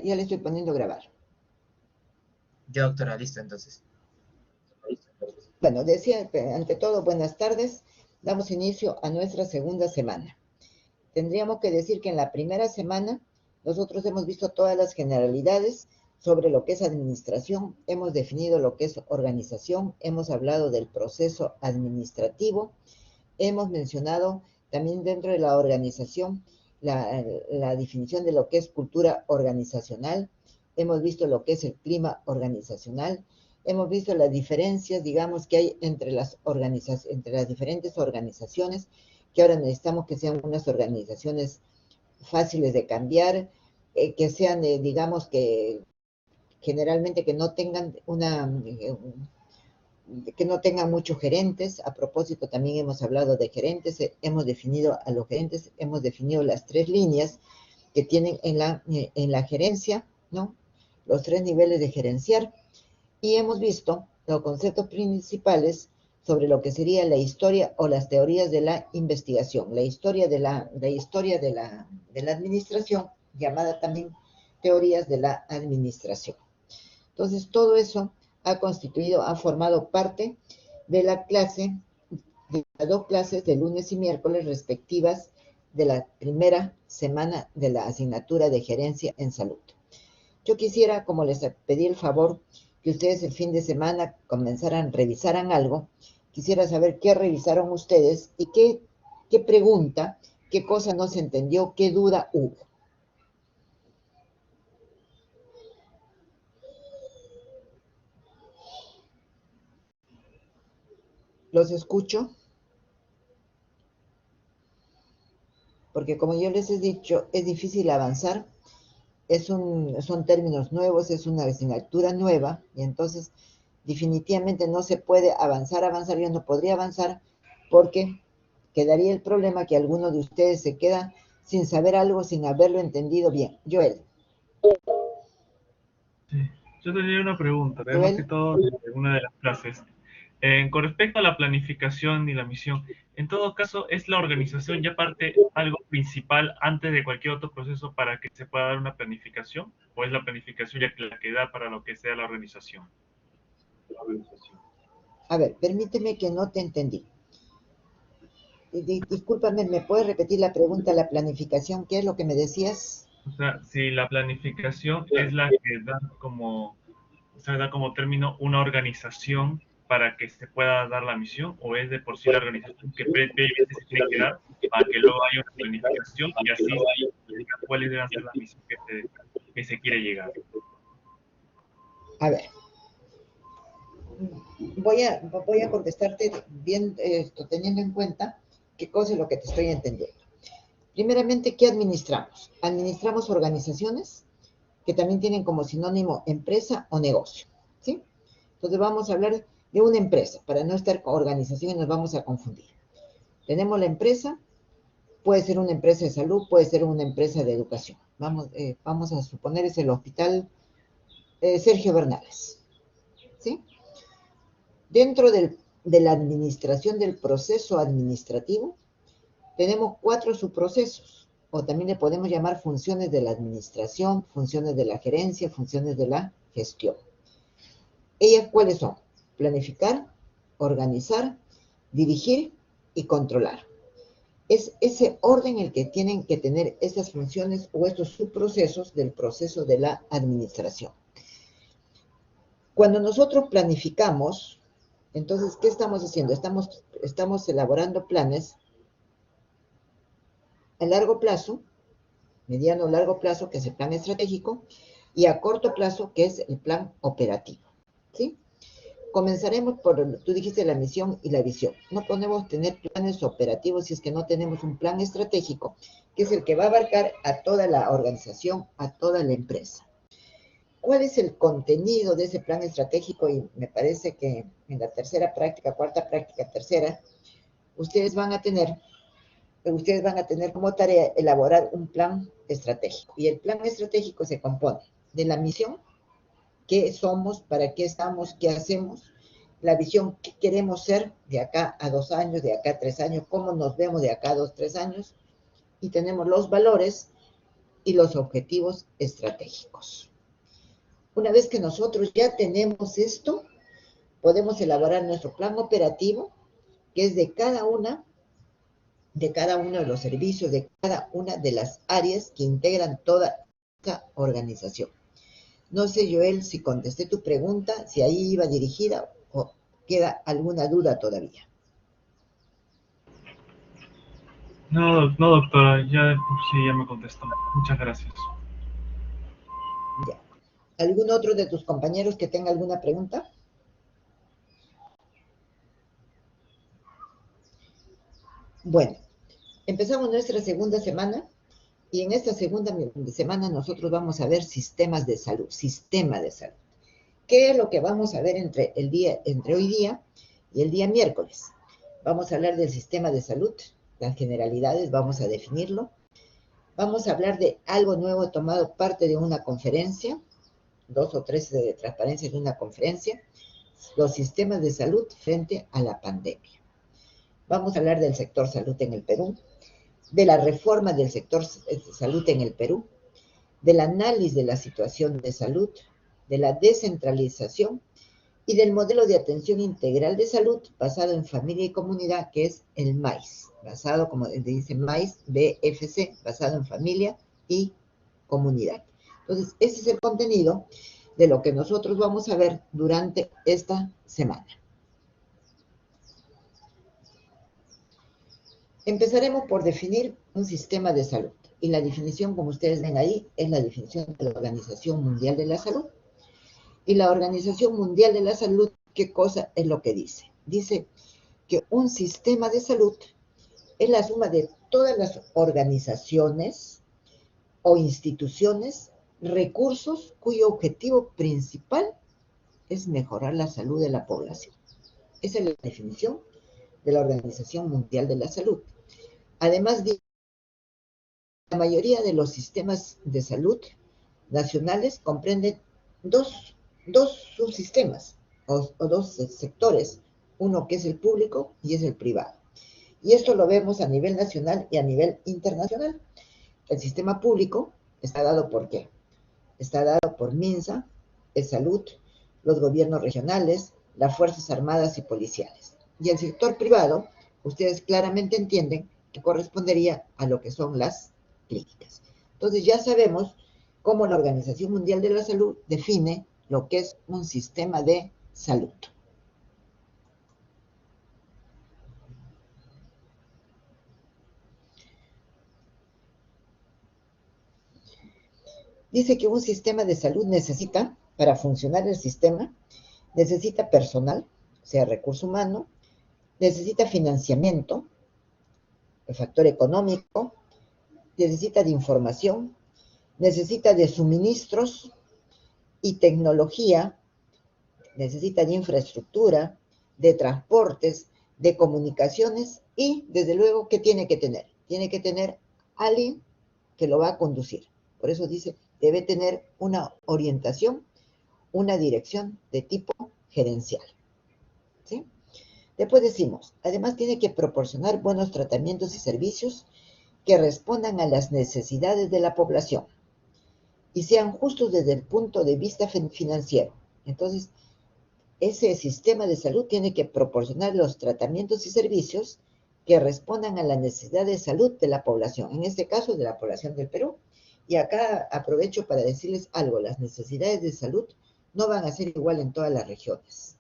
Ya le estoy poniendo a grabar. Ya, doctora, listo entonces. Bueno, decía, ante todo, buenas tardes. Damos inicio a nuestra segunda semana. Tendríamos que decir que en la primera semana nosotros hemos visto todas las generalidades sobre lo que es administración, hemos definido lo que es organización, hemos hablado del proceso administrativo, hemos mencionado también dentro de la organización la definición de lo que es cultura organizacional, hemos visto lo que es el clima organizacional, hemos visto las diferencias, digamos, que hay entre las diferentes organizaciones, que ahora necesitamos que sean unas organizaciones fáciles de cambiar, que sean, digamos, que generalmente que no tengan que no tengan muchos gerentes. A propósito, también hemos hablado de gerentes, hemos definido a los gerentes, hemos definido las tres líneas que tienen en la gerencia, ¿no? Los tres niveles de gerenciar, y hemos visto los conceptos principales sobre lo que sería la historia o las teorías de la investigación, la historia de la administración, llamada también teorías de la administración. Entonces, todo eso ha formado parte de la clase, de las dos clases de lunes y miércoles respectivas de la primera semana de la asignatura de gerencia en salud. Yo quisiera, como les pedí el favor, que ustedes el fin de semana revisaran algo. Quisiera saber qué revisaron ustedes y qué pregunta, qué cosa no se entendió, qué duda hubo. Los escucho, porque como yo les he dicho, es difícil avanzar, son términos nuevos, es una asignatura nueva, y entonces definitivamente no se puede avanzar, yo no podría avanzar, porque quedaría el problema que alguno de ustedes se queda sin saber algo, sin haberlo entendido bien. Joel. Sí. Yo tenía una pregunta, más que Joel. todo de una de las clases. Con respecto a la planificación y la misión, en todo caso, ¿es la organización ya parte algo principal antes de cualquier otro proceso para que se pueda dar una planificación? ¿O es la planificación ya la que da para lo que sea la organización? A ver, permíteme que no te entendí. Discúlpame, ¿me puedes repetir la pregunta, la planificación? ¿Qué es lo que me decías? O sea, si la planificación es la que da como término una organización para que se pueda dar la misión, o es de por sí la organización que previamente se tiene que dar para que luego haya una planificación y así se diga cuáles deben ser las misiones que se quiere llegar. A ver, voy a contestarte bien, teniendo en cuenta qué cosa es lo que te estoy entendiendo. Primeramente, ¿qué administramos? Administramos organizaciones que también tienen como sinónimo empresa o negocio, ¿sí? Entonces vamos a hablar de una empresa, para no estar con organización y nos vamos a confundir. Tenemos la empresa, puede ser una empresa de salud, puede ser una empresa de educación. Vamos a suponer es el hospital Sergio Bernales, ¿sí? Dentro de la administración del proceso administrativo, tenemos 4 subprocesos, o también le podemos llamar funciones de la administración, funciones de la gerencia, funciones de la gestión. ¿Ellas cuáles son? Planificar, organizar, dirigir y controlar. Es ese orden el que tienen que tener esas funciones o estos subprocesos del proceso de la administración. Cuando nosotros planificamos, entonces, ¿qué estamos haciendo? Estamos elaborando planes a largo plazo, mediano o largo plazo, que es el plan estratégico, y a corto plazo, que es el plan operativo, ¿sí? Comenzaremos por, tú dijiste, la misión y la visión. No podemos tener planes operativos si es que no tenemos un plan estratégico, que es el que va a abarcar a toda la organización, a toda la empresa. ¿Cuál es el contenido de ese plan estratégico? Y me parece que en la tercera práctica, cuarta práctica, tercera, ustedes van a tener como tarea elaborar un plan estratégico. Y el plan estratégico se compone de la misión, qué somos, para qué estamos, qué hacemos, la visión, qué queremos ser de acá a 2 años, de acá a 3 años, cómo nos vemos de acá a 2, 3 años, y tenemos los valores y los objetivos estratégicos. Una vez que nosotros ya tenemos esto, podemos elaborar nuestro plan operativo, que es de cada uno de los servicios, de cada una de las áreas que integran toda esta organización. No sé, Joel, si contesté tu pregunta, si ahí iba dirigida o queda alguna duda todavía. No, no, doctora, ya sí, ya me contestó. Muchas gracias. Ya. ¿Algún otro de tus compañeros que tenga alguna pregunta? Bueno, empezamos nuestra segunda semana y en esta segunda semana nosotros vamos a ver sistemas de salud, sistema de salud. ¿Qué es lo que vamos a ver entre hoy día y el día miércoles? Vamos a hablar del sistema de salud, las generalidades, vamos a definirlo. Vamos a hablar de algo nuevo tomado parte de una conferencia, 2 o 3 de transparencia de una conferencia, los sistemas de salud frente a la pandemia. Vamos a hablar del sector salud en el Perú, de la reforma del sector salud en el Perú, del análisis de la situación de salud, de la descentralización y del modelo de atención integral de salud basado en familia y comunidad, que es el MAIS, basado, como dice MAIS, BFC, basado en familia y comunidad. Entonces, ese es el contenido de lo que nosotros vamos a ver durante esta semana. Empezaremos por definir un sistema de salud. Y la definición, como ustedes ven ahí, es la definición de la Organización Mundial de la Salud. Y la Organización Mundial de la Salud, ¿qué cosa es lo que dice? Dice que un sistema de salud es la suma de todas las organizaciones o instituciones, recursos cuyo objetivo principal es mejorar la salud de la población. Esa es la definición de la Organización Mundial de la Salud. Además, la mayoría de los sistemas de salud nacionales comprenden dos subsistemas o dos sectores, uno que es el público y es el privado. Y esto lo vemos a nivel nacional y a nivel internacional. El sistema público está dado por ¿qué? Está dado por MINSA, Salud, los gobiernos regionales, las Fuerzas Armadas y Policiales. Y el sector privado, ustedes claramente entienden que correspondería a lo que son las clínicas. Entonces ya sabemos cómo la Organización Mundial de la Salud define lo que es un sistema de salud. Dice que un sistema de salud necesita, para funcionar el sistema, necesita personal, o sea, recurso humano, necesita financiamiento, el factor económico, necesita de información, necesita de suministros y tecnología, necesita de infraestructura, de transportes, de comunicaciones y, desde luego, ¿qué tiene que tener? Tiene que tener alguien que lo va a conducir. Por eso dice, debe tener una orientación, una dirección de tipo gerencial. ¿Sí? Después decimos, además tiene que proporcionar buenos tratamientos y servicios que respondan a las necesidades de la población y sean justos desde el punto de vista financiero. Entonces, ese sistema de salud tiene que proporcionar los tratamientos y servicios que respondan a la necesidad de salud de la población, en este caso de la población del Perú. Y acá aprovecho para decirles algo, las necesidades de salud no van a ser igual en todas las regiones.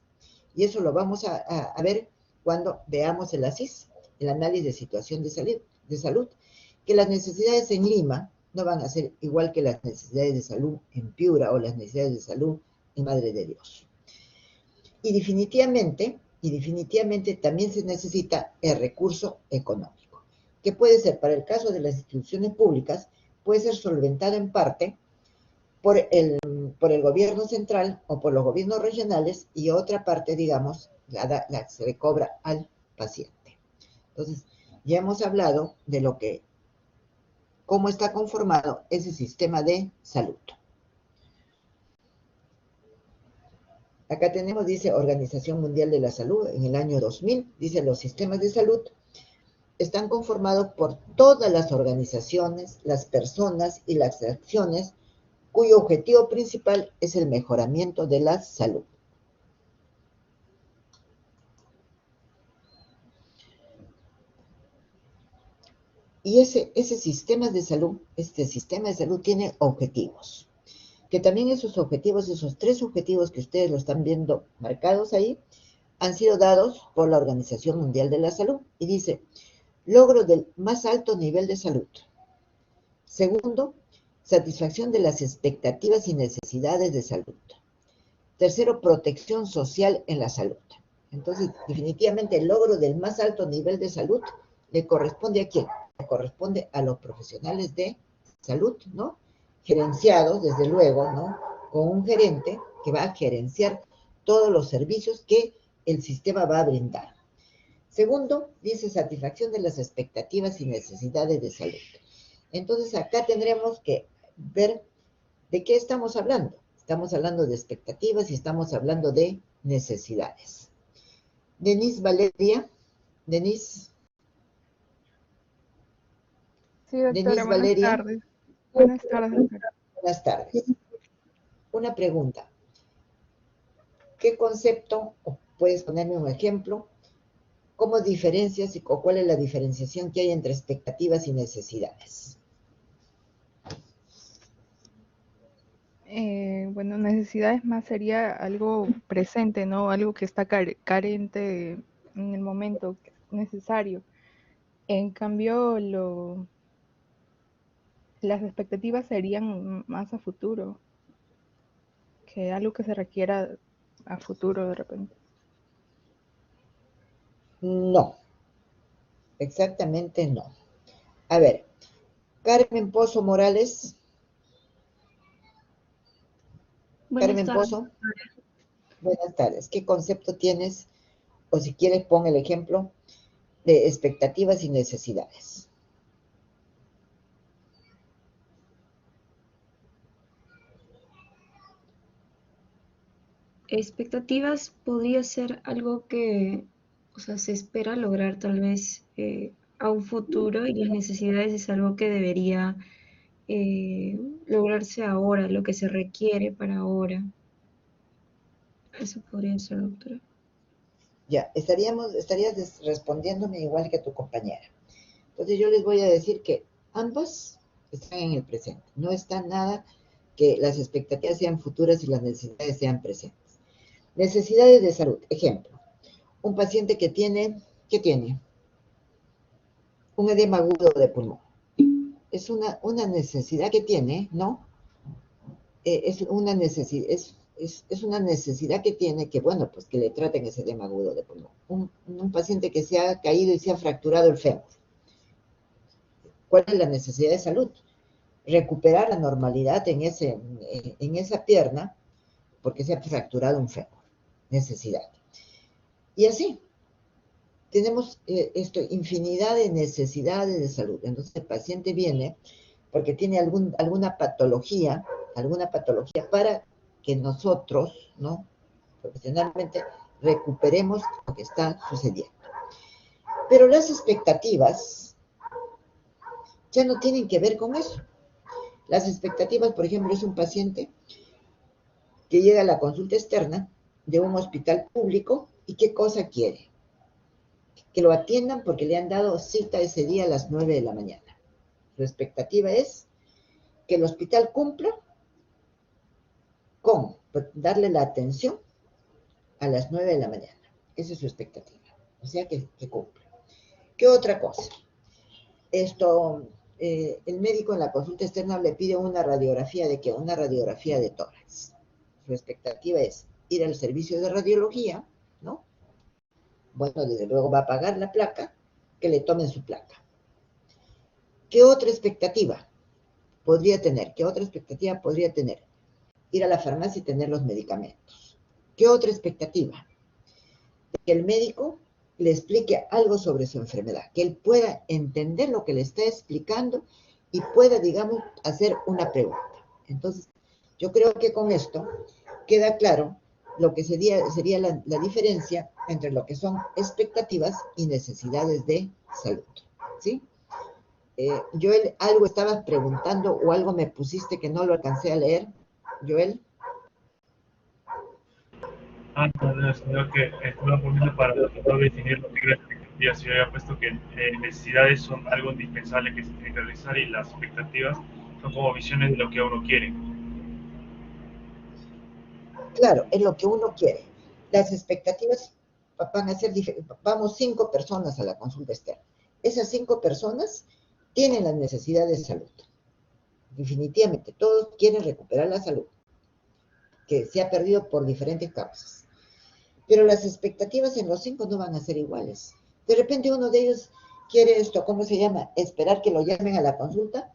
Y eso lo vamos a ver cuando veamos el ASIS, el análisis de situación de salud, que las necesidades en Lima no van a ser igual que las necesidades de salud en Piura o las necesidades de salud en Madre de Dios. Y definitivamente también se necesita el recurso económico, que puede ser, para el caso de las instituciones públicas, puede ser solventado en parte por el gobierno central o por los gobiernos regionales y otra parte, digamos, se le cobra al paciente. Entonces, ya hemos hablado de cómo está conformado ese sistema de salud. Acá tenemos, dice Organización Mundial de la Salud, en el año 2000, dice los sistemas de salud están conformados por todas las organizaciones, las personas y las acciones cuyo objetivo principal es el mejoramiento de la salud. Y ese sistema de salud, este sistema de salud tiene objetivos, que también esos objetivos, esos 3 objetivos que ustedes lo están viendo marcados ahí, han sido dados por la Organización Mundial de la Salud. Y dice, logro del más alto nivel de salud. Segundo, satisfacción de las expectativas y necesidades de salud. Tercero, protección social en la salud. Entonces, definitivamente el logro del más alto nivel de salud le corresponde ¿a quién? Le corresponde a los profesionales de salud, ¿no? Gerenciados, desde luego, ¿no? Con un gerente que va a gerenciar todos los servicios que el sistema va a brindar. Segundo, dice satisfacción de las expectativas y necesidades de salud. Entonces, acá tendremos que ver de qué estamos hablando. Estamos hablando de expectativas y estamos hablando de necesidades. Denise Valeria. Denise. Sí, doctora, Denise buenas Valeria. tardes. Buenas tardes, doctora. Buenas tardes. Una pregunta. ¿Qué concepto, o puedes ponerme un ejemplo, cómo diferencias o cuál es la diferenciación que hay entre expectativas y necesidades? Bueno, necesidades más sería algo presente, ¿no? Algo que está carente en el momento necesario. En cambio, las expectativas serían más a futuro, que algo que se requiera a futuro de repente. No, exactamente no. A ver, Carmen Pozo Morales. Carmen Pozo. Buenas tardes. ¿Qué concepto tienes? O si quieres, pon el ejemplo de expectativas y necesidades. Expectativas podría ser algo que, o sea, se espera lograr tal vez a un futuro, y las necesidades es algo que debería lograrse ahora, lo que se requiere para ahora. Eso podría ser, doctora. Ya, estarías respondiéndome igual que tu compañera. Entonces yo les voy a decir que ambas están en el presente. No está nada que las expectativas sean futuras y las necesidades sean presentes. Necesidades de salud. Ejemplo, un paciente que tiene, ¿qué tiene? Un edema agudo de pulmón. Es una necesidad que tiene, ¿no? Es una necesidad, es una necesidad que tiene que, bueno, pues que le traten ese edema agudo de pulmón. Un paciente que se ha caído y se ha fracturado el fémur. ¿Cuál es la necesidad de salud? Recuperar la normalidad en esa pierna porque se ha fracturado un fémur. Necesidad. Y así, tenemos infinidad de necesidades de salud. Entonces el paciente viene porque tiene alguna patología para que nosotros, ¿no? Profesionalmente, recuperemos lo que está sucediendo. Pero las expectativas ya no tienen que ver con eso. Las expectativas, por ejemplo, es un paciente que llega a la consulta externa de un hospital público y ¿qué cosa quiere? Que lo atiendan porque le han dado cita ese día a las 9 de la mañana. Su expectativa es que el hospital cumpla con darle la atención a las 9 de la mañana. Esa es su expectativa. O sea, que cumpla. ¿Qué otra cosa? El médico en la consulta externa le pide una radiografía de ¿qué? Una radiografía de tórax. Su expectativa es ir al servicio de radiología, ¿no? Bueno, desde luego va a pagar la placa, que le tomen su placa. ¿Qué otra expectativa podría tener? ¿Qué otra expectativa podría tener? Ir a la farmacia y tener los medicamentos. ¿Qué otra expectativa? Que el médico le explique algo sobre su enfermedad, que él pueda entender lo que le está explicando y pueda, digamos, hacer una pregunta. Entonces, yo creo que con esto queda claro lo que sería la diferencia entre lo que son expectativas y necesidades de salud. ¿sí? Joel, algo estabas preguntando o algo me pusiste que no lo alcancé a leer, Joel. No, sino que estaba poniendo para no definir lo que era expectativas. Yo había puesto que necesidades son algo indispensable que se tiene que realizar y las expectativas son como visiones de lo que uno quiere. Claro, es lo que uno quiere. Las expectativas van a ser diferentes. Vamos 5 personas a la consulta externa. Esas 5 personas tienen las necesidades de salud. Definitivamente, todos quieren recuperar la salud, que se ha perdido por diferentes causas. Pero las expectativas en los 5 no van a ser iguales. De repente uno de ellos quiere esto, ¿cómo se llama? Esperar que lo llamen a la consulta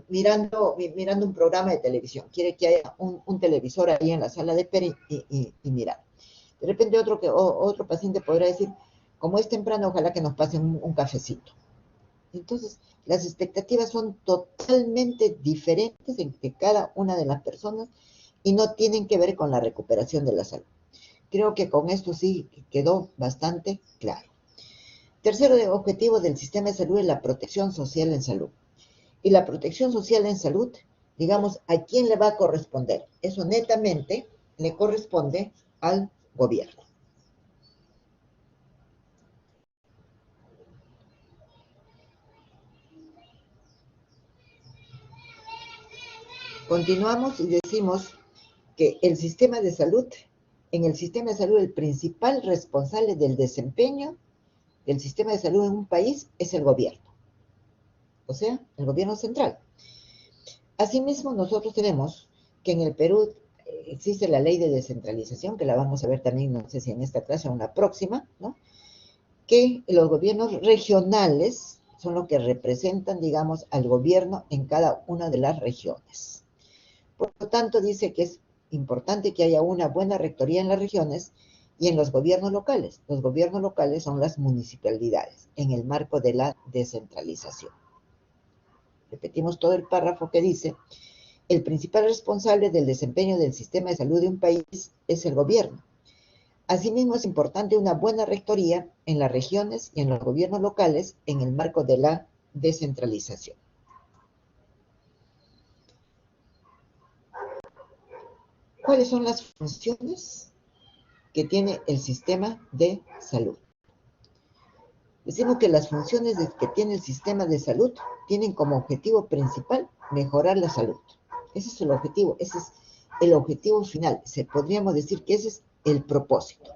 mirando un programa de televisión. Quiere que haya un televisor ahí en la sala de espera y mirar. De repente otro paciente podrá decir, como es temprano, ojalá que nos pasen un cafecito. Entonces, las expectativas son totalmente diferentes entre cada una de las personas y no tienen que ver con la recuperación de la salud. Creo que con esto sí quedó bastante claro. Tercero objetivo del sistema de salud es la protección social en salud. Y la protección social en salud, digamos, ¿a quién le va a corresponder? Eso netamente le corresponde al gobierno. Continuamos y decimos que el sistema de salud, en el sistema de salud, el principal responsable del desempeño del sistema de salud en un país es el gobierno, o sea, el gobierno central. Asimismo, nosotros tenemos que en el Perú existe la ley de descentralización, que la vamos a ver también, no sé si en esta clase o en la próxima, ¿no? Que los gobiernos regionales son los que representan, digamos, al gobierno en cada una de las regiones. Por lo tanto, dice que es importante que haya una buena rectoría en las regiones y en los gobiernos locales. Los gobiernos locales son las municipalidades, en el marco de la descentralización. Repetimos todo el párrafo que dice, el principal responsable del desempeño del sistema de salud de un país es el gobierno. Asimismo, es importante una buena rectoría en las regiones y en los gobiernos locales en el marco de la descentralización. ¿Cuáles son las funciones que tiene el sistema de salud? Decimos que las funciones que tiene el sistema de salud tienen como objetivo principal mejorar la salud. Ese es el objetivo, ese es el objetivo final. Podríamos decir que ese es el propósito.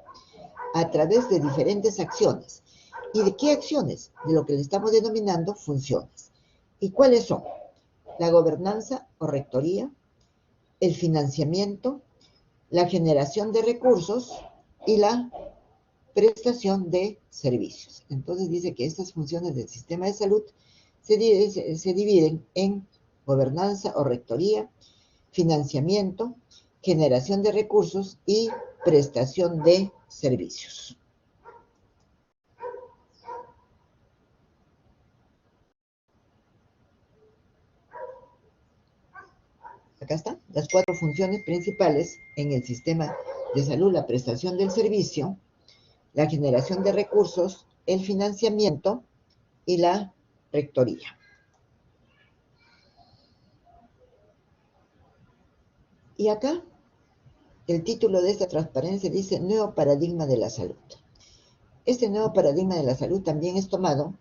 A través de diferentes acciones. ¿Y de qué acciones? De lo que le estamos denominando funciones. ¿Y cuáles son? La gobernanza o rectoría, el financiamiento, la generación de recursos y la prestación de servicios. Entonces dice que estas funciones del sistema de salud se dividen en gobernanza o rectoría, financiamiento, generación de recursos y prestación de servicios. Acá están las 4 funciones principales en el sistema de salud: la prestación del servicio, la generación de recursos, el financiamiento y la rectoría. Y acá el título de esta transparencia dice Nuevo Paradigma de la Salud. Este nuevo paradigma de la salud también es tomado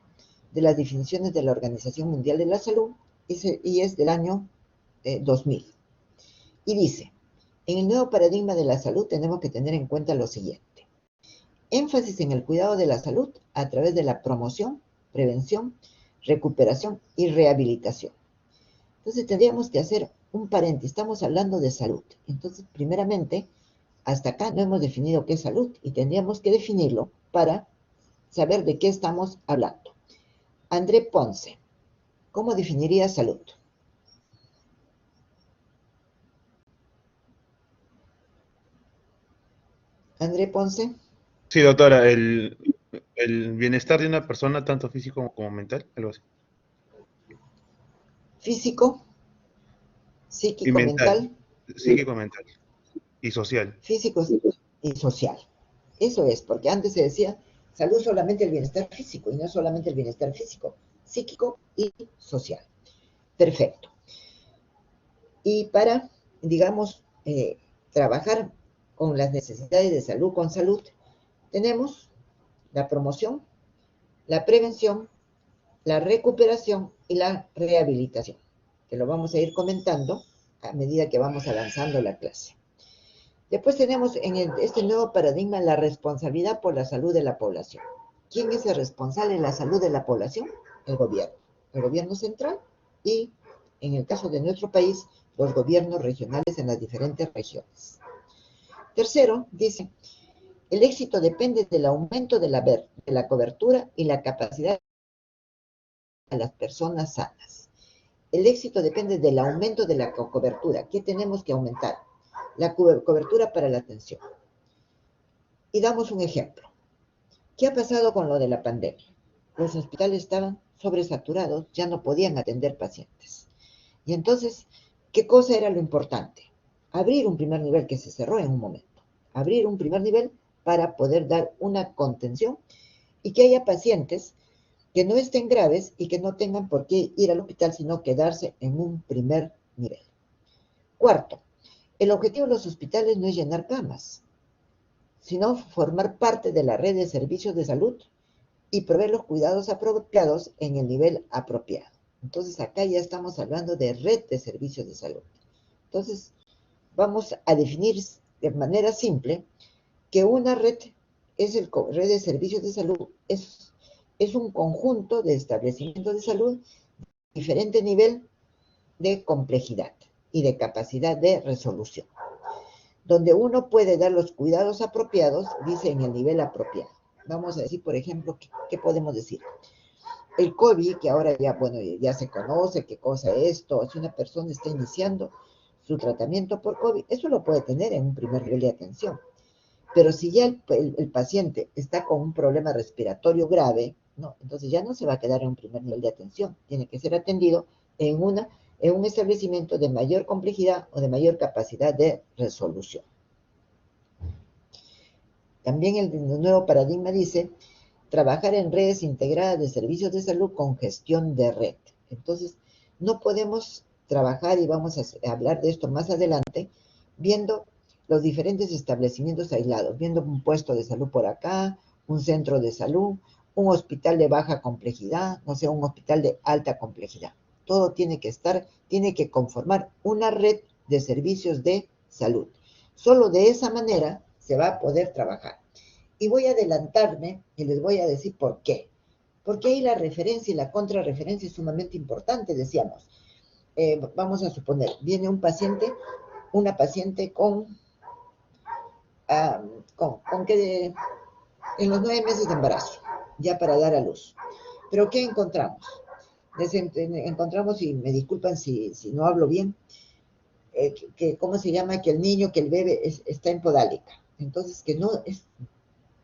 de las definiciones de la Organización Mundial de la Salud y es del año 2000. Y dice, en el nuevo paradigma de la salud tenemos que tener en cuenta lo siguiente. Énfasis en el cuidado de la salud a través de la promoción, prevención, recuperación y rehabilitación. Entonces tendríamos que hacer un paréntesis. Estamos hablando de salud. Entonces, primeramente, hasta acá no hemos definido qué es salud y tendríamos que definirlo para saber de qué estamos hablando. André Ponce, ¿cómo definiría salud? André Ponce. Sí, doctora, el bienestar de una persona, tanto físico como mental, algo así. Físico, psíquico, Y mental. Psíquico, mental. Y social. Físico y social. Eso es, porque antes se decía Salud solamente el bienestar físico, y no solamente el bienestar físico, psíquico y social. Perfecto. Y para, digamos, trabajar con las necesidades de salud con salud, tenemos la promoción, la prevención, la recuperación y la rehabilitación, que lo vamos a ir comentando a medida que vamos avanzando la clase. Después tenemos en este nuevo paradigma la responsabilidad por la salud de la población. ¿Quién es el responsable de la salud de la población? El gobierno central y, en el caso de nuestro país, los gobiernos regionales en las diferentes regiones. Tercero, dice, el éxito depende del aumento de la cobertura y la capacidad de las personas sanas. El éxito depende del aumento de la cobertura. ¿Qué tenemos que aumentar? La cobertura para la atención. Y damos un ejemplo. ¿Qué ha pasado con lo de la pandemia? Los hospitales estaban sobresaturados, ya no podían atender pacientes. Y entonces, ¿qué cosa era lo importante? Abrir un primer nivel que se cerró en un momento. Abrir un primer nivel para poder dar una contención y que haya pacientes que no estén graves y que no tengan por qué ir al hospital, sino quedarse en un primer nivel. Cuarto, el objetivo de los hospitales no es llenar camas, sino formar parte de la red de servicios de salud y proveer los cuidados apropiados en el nivel apropiado. Entonces, acá ya estamos hablando de red de servicios de salud. Entonces, vamos a definir de manera simple que una red red de servicios de salud es un conjunto de establecimientos de salud de diferente nivel de complejidad y de capacidad de resolución, donde uno puede dar los cuidados apropiados, dice en el nivel apropiado. Vamos a decir, por ejemplo, ¿qué podemos decir? El COVID, que ahora ya, bueno, ya se conoce qué cosa es esto, si una persona está iniciando su tratamiento por COVID, eso lo puede tener en un primer nivel de atención. Pero si ya el paciente está con un problema respiratorio grave, no, entonces ya no se va a quedar en un primer nivel de atención, tiene que ser atendido en un establecimiento de mayor complejidad o de mayor capacidad de resolución. También el nuevo paradigma dice trabajar en redes integradas de servicios de salud con gestión de red. Entonces, no podemos trabajar, y vamos a hablar de esto más adelante, viendo los diferentes establecimientos aislados, viendo un puesto de salud por acá, un centro de salud, un hospital de baja complejidad, no sé, un hospital de alta complejidad. Todo tiene que conformar una red de servicios de salud. Solo de esa manera se va a poder trabajar. Y voy a adelantarme y les voy a decir por qué. Porque ahí la referencia y la contrarreferencia es sumamente importante, decíamos. Vamos a suponer, viene una paciente con que en los 9 meses de embarazo, ya para dar a luz. Pero ¿qué encontramos? Encontramos, y me disculpan si no hablo bien, ¿cómo se llama? Que el niño, que el bebé está en podálica. Entonces,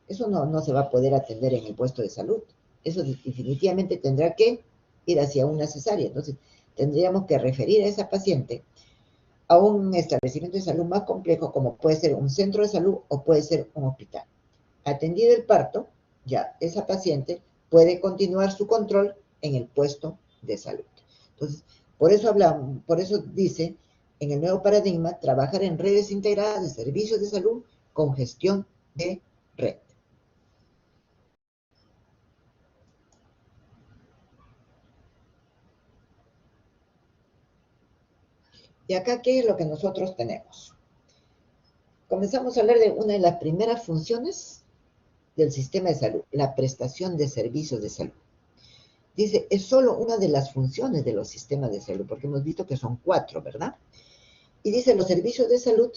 eso no se va a poder atender en el puesto de salud. Eso definitivamente tendrá que ir hacia una cesárea. Entonces, tendríamos que referir a esa paciente a un establecimiento de salud más complejo, como puede ser un centro de salud o puede ser un hospital. Atendido el parto, ya esa paciente puede continuar su control en el puesto de salud. Entonces, por eso dice, en el nuevo paradigma, trabajar en redes integradas de servicios de salud con gestión de red. Y acá, ¿qué es lo que nosotros tenemos? Comenzamos a hablar de una de las primeras funciones del sistema de salud, la prestación de servicios de salud. Dice, es solo una de las funciones de los sistemas de salud, porque hemos visto que son 4, ¿verdad? Y dice, los servicios de salud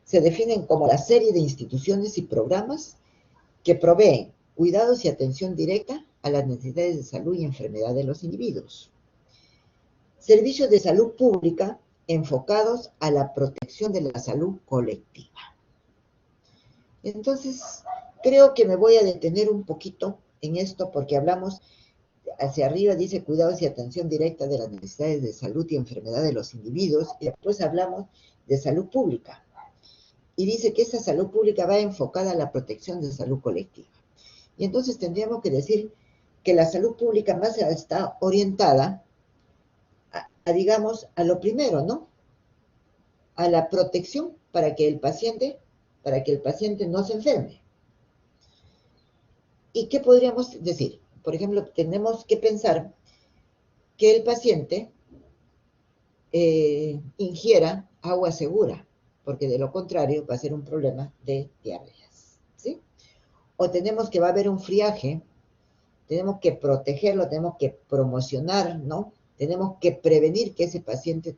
se definen como la serie de instituciones y programas que proveen cuidados y atención directa a las necesidades de salud y enfermedad de los individuos. Servicios de salud pública enfocados a la protección de la salud colectiva. Entonces, creo que me voy a detener un poquito en esto porque hablamos hacia arriba, dice cuidados y atención directa de las necesidades de salud y enfermedad de los individuos, y después hablamos de salud pública. Y dice que esa salud pública va enfocada a la protección de salud colectiva. Y entonces tendríamos que decir que la salud pública más está orientada digamos, a lo primero, ¿no? A la protección para que el paciente no se enferme. ¿Y qué podríamos decir? Por ejemplo, tenemos que pensar que el paciente ingiera agua segura, porque de lo contrario va a ser un problema de diarreas, ¿sí? O tenemos que va a haber un friaje, tenemos que protegerlo, tenemos que promocionar, ¿no? Tenemos que prevenir que ese paciente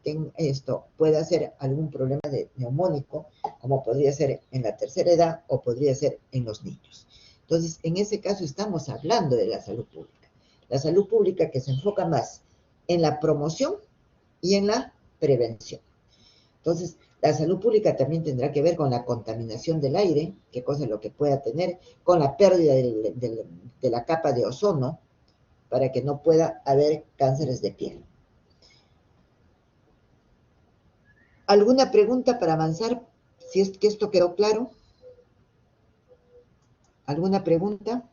pueda hacer algún problema neumónico, como podría ser en la tercera edad o podría ser en los niños. Entonces, en ese caso estamos hablando de la salud pública. La salud pública que se enfoca más en la promoción y en la prevención. Entonces, la salud pública también tendrá que ver con la contaminación del aire, qué cosa es lo que pueda tener, con la pérdida de la capa de ozono, para que no pueda haber cánceres de piel. ¿Alguna pregunta para avanzar? Si es que esto quedó claro. ¿Alguna pregunta?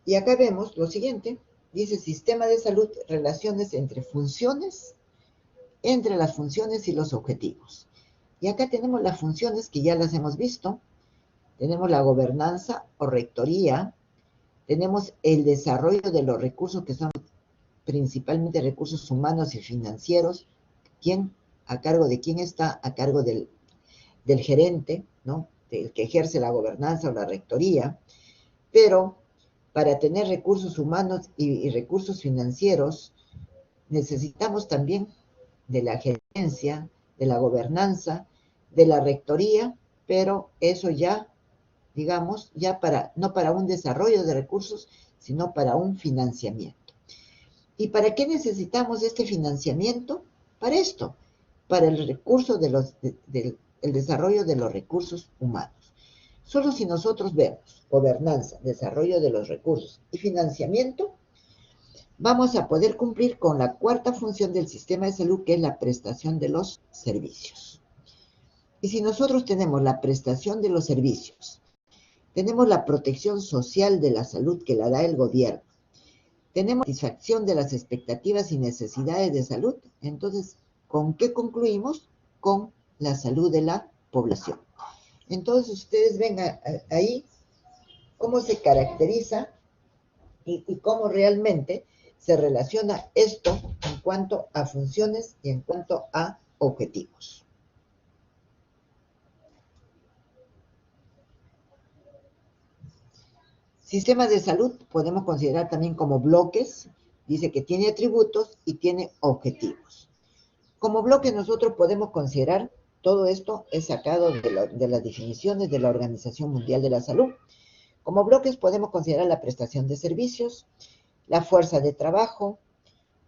Y acá vemos lo siguiente. Dice sistema de salud, relaciones entre las funciones y los objetivos. Y acá tenemos las funciones que ya las hemos visto. Tenemos la gobernanza o rectoría. Tenemos el desarrollo de los recursos que son principalmente recursos humanos y financieros. ¿A cargo de quién está? A cargo del gerente, ¿no? Del que ejerce la gobernanza o la rectoría. Pero para tener recursos humanos y recursos financieros, necesitamos también de la gerencia, de la gobernanza, de la rectoría, pero eso ya, digamos, no para un desarrollo de recursos, sino para un financiamiento. ¿Y para qué necesitamos este financiamiento? Para esto, para el recurso el desarrollo de los recursos humanos. Solo si nosotros vemos gobernanza, desarrollo de los recursos y financiamiento, vamos a poder cumplir con la cuarta función del sistema de salud, que es la prestación de los servicios. Y si nosotros tenemos la prestación de los servicios, tenemos la protección social de la salud que la da el gobierno, tenemos satisfacción de las expectativas y necesidades de salud, entonces, ¿con qué concluimos? Con la salud de la población. Entonces, ustedes ven ahí cómo se caracteriza y cómo realmente se relaciona esto en cuanto a funciones y en cuanto a objetivos. Sistemas de salud podemos considerar también como bloques. Dice que tiene atributos y tiene objetivos. Como bloques nosotros podemos considerar, todo esto es sacado de las definiciones de la Organización Mundial de la Salud. Como bloques podemos considerar la prestación de servicios, la fuerza de trabajo,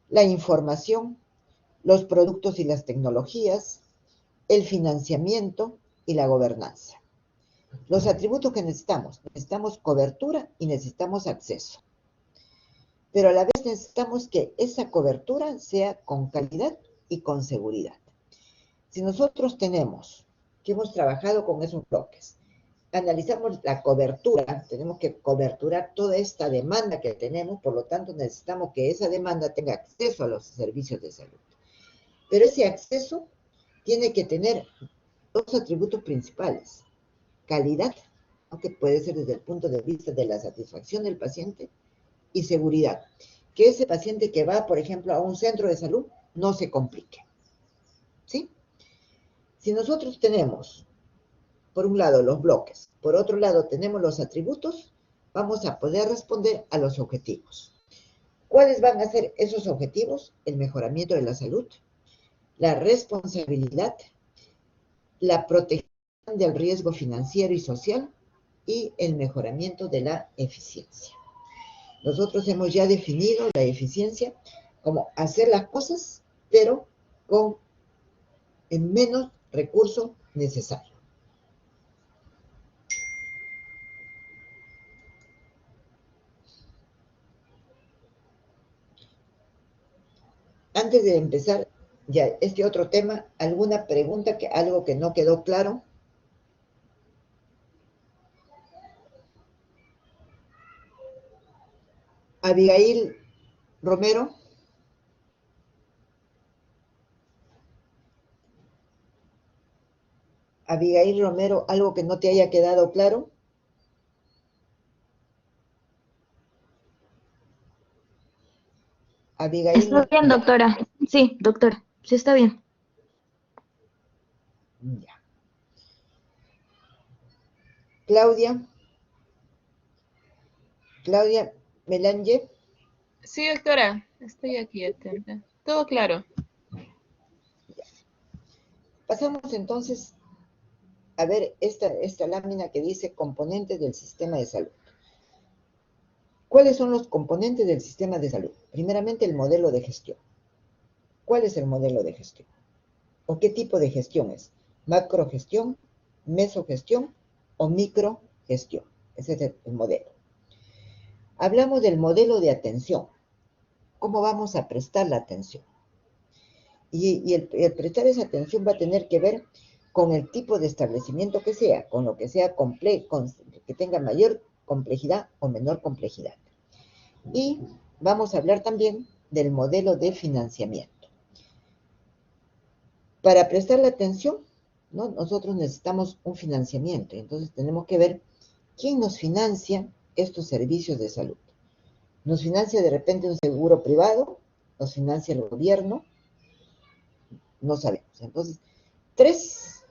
la información, los productos y las tecnologías, el financiamiento y la gobernanza. Los atributos que necesitamos cobertura y necesitamos acceso. Pero a la vez necesitamos que esa cobertura sea con calidad y con seguridad. Si nosotros tenemos, que hemos trabajado con esos bloques, analizamos la cobertura, tenemos que coberturar toda esta demanda que tenemos, por lo tanto necesitamos que esa demanda tenga acceso a los servicios de salud. Pero ese acceso tiene que tener dos atributos principales: calidad, que puede ser desde el punto de vista de la satisfacción del paciente, y seguridad, que ese paciente que va, por ejemplo, a un centro de salud no se complique, ¿sí? Si nosotros tenemos, por un lado, los bloques, por otro lado, tenemos los atributos, vamos a poder responder a los objetivos. ¿Cuáles van a ser esos objetivos? El mejoramiento de la salud, la responsabilidad, la protección del riesgo financiero y social y el mejoramiento de la eficiencia. Nosotros hemos ya definido la eficiencia como hacer las cosas, pero con el menos recurso necesario. Antes de empezar, Ya, este otro tema, ¿alguna pregunta, algo que no quedó claro? Abigail Romero. Abigail Romero, ¿algo que no te haya quedado claro? Abigail. Está bien, doctora. Sí, doctora. Sí, está bien. Ya. Claudia. Claudia Melange. Sí, doctora, estoy aquí atenta. Todo claro. Pasamos entonces a ver esta lámina que dice componentes del sistema de salud. ¿Cuáles son los componentes del sistema de salud? Primeramente, el modelo de gestión. ¿Cuál es el modelo de gestión? ¿O qué tipo de gestión es? ¿Macrogestión, mesogestión o microgestión? Ese es el modelo. Hablamos del modelo de atención. ¿Cómo vamos a prestar la atención? Y el prestar esa atención va a tener que ver con el tipo de establecimiento que sea, con lo que sea complejo, que tenga mayor complejidad o menor complejidad. Y vamos a hablar también del modelo de financiamiento. Para prestar la atención, ¿no? Nosotros necesitamos un financiamiento, entonces tenemos que ver quién nos financia estos servicios de salud. ¿Nos financia de repente un seguro privado? ¿Nos financia el gobierno? No sabemos. Entonces, 3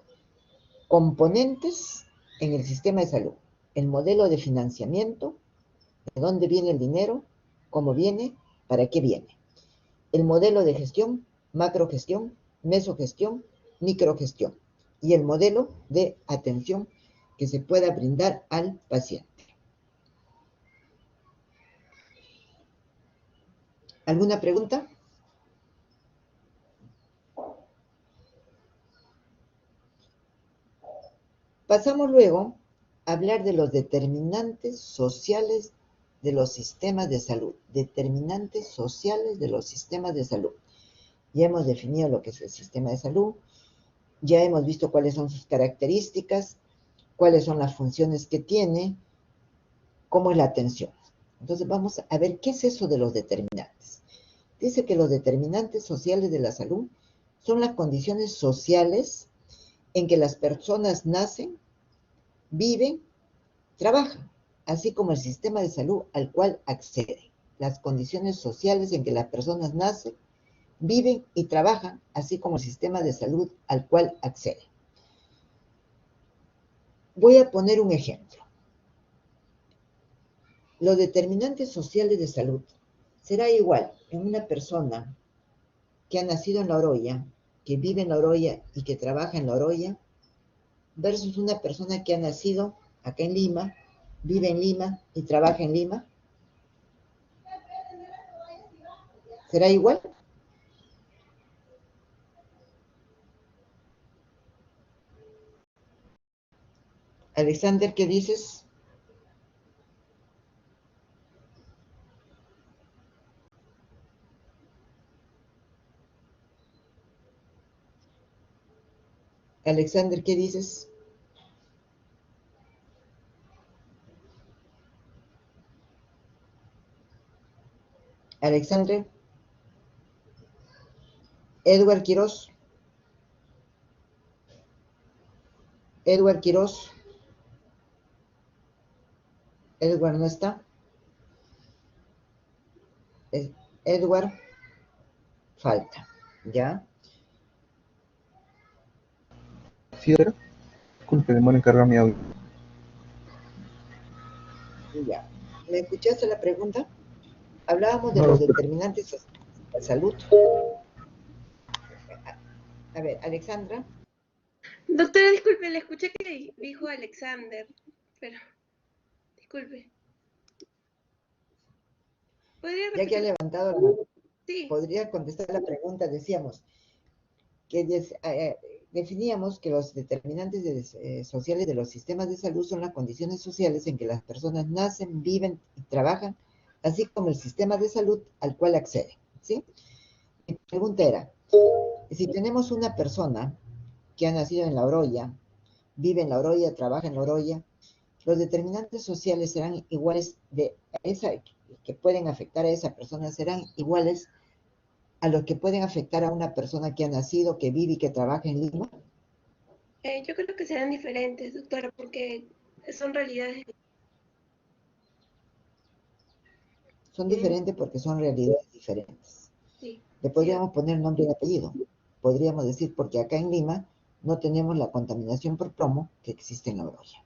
componentes en el sistema de salud. El modelo de financiamiento, de dónde viene el dinero, cómo viene, para qué viene. El modelo de gestión, macrogestión, mesogestión, microgestión. Y el modelo de atención que se pueda brindar al paciente. ¿Alguna pregunta? Pasamos luego a hablar de los determinantes sociales de los sistemas de salud. Determinantes sociales de los sistemas de salud. Ya hemos definido lo que es el sistema de salud, ya hemos visto cuáles son sus características, cuáles son las funciones que tiene, cómo es la atención. Entonces vamos a ver qué es eso de los determinantes. Dice que los determinantes sociales de la salud son las condiciones sociales en que las personas nacen, viven, trabajan, así como el sistema de salud al cual acceden. Las condiciones sociales en que las personas nacen, viven y trabajan, así como el sistema de salud al cual acceden. Voy a poner un ejemplo. Los determinantes sociales de salud será igual en una persona que ha nacido en La Oroya, que vive en La Oroya y que trabaja en La Oroya, versus una persona que ha nacido acá en Lima, vive en Lima y trabaja en Lima. ¿Será igual? Alexander, ¿qué dices? Alexander, ¿qué dices? Alexander. Edward Quiroz. Edward Quiroz. Edward no está. Edward falta. ¿Ya? Sí, ahora. Disculpe, demora en cargar mi audio. Ya. ¿Me escuchaste la pregunta? Hablábamos de No, los doctora. determinantes de la salud. A ver, Alexandra. Doctora, disculpe, le escuché que dijo Alexander, pero disculpe. ¿Podría Ya que ha repetir? levantado la mano, Sí. podría contestar la pregunta. Decíamos que definíamos que los determinantes sociales de los sistemas de salud son las condiciones sociales en que las personas nacen, viven y trabajan, así como el sistema de salud al cual acceden, ¿sí? Mi pregunta era, Si tenemos una persona que ha nacido en La Oroya, vive en La Oroya, trabaja en La Oroya, los determinantes sociales serán iguales que pueden afectar a esa persona, serán iguales a los que pueden afectar a una persona que ha nacido, que vive y que trabaja en Lima. Yo creo que serán diferentes, doctora, porque son realidades. Son diferentes porque son realidades diferentes. Sí, Le podríamos poner nombre y apellido. Podríamos decir, porque acá en Lima no tenemos la contaminación por plomo que existe en La Oroya.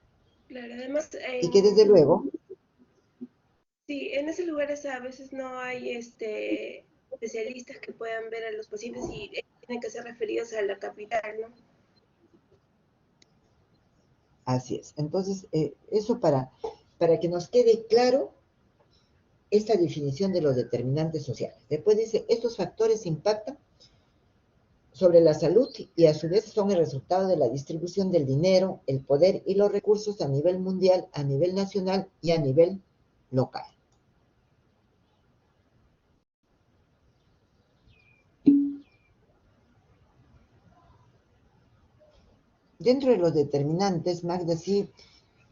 claro. Además, Y que desde luego, sí, en esos lugares a veces no hay especialistas que puedan ver a los pacientes y tienen que ser referidos a la capital, ¿no? así es. Entonces, eso para que nos quede claro esta definición de los determinantes sociales. Después dice, estos factores impactan sobre la salud y a su vez son el resultado de la distribución del dinero, el poder y los recursos a nivel mundial, a nivel nacional y a nivel local. Dentro de los determinantes, Magda, sí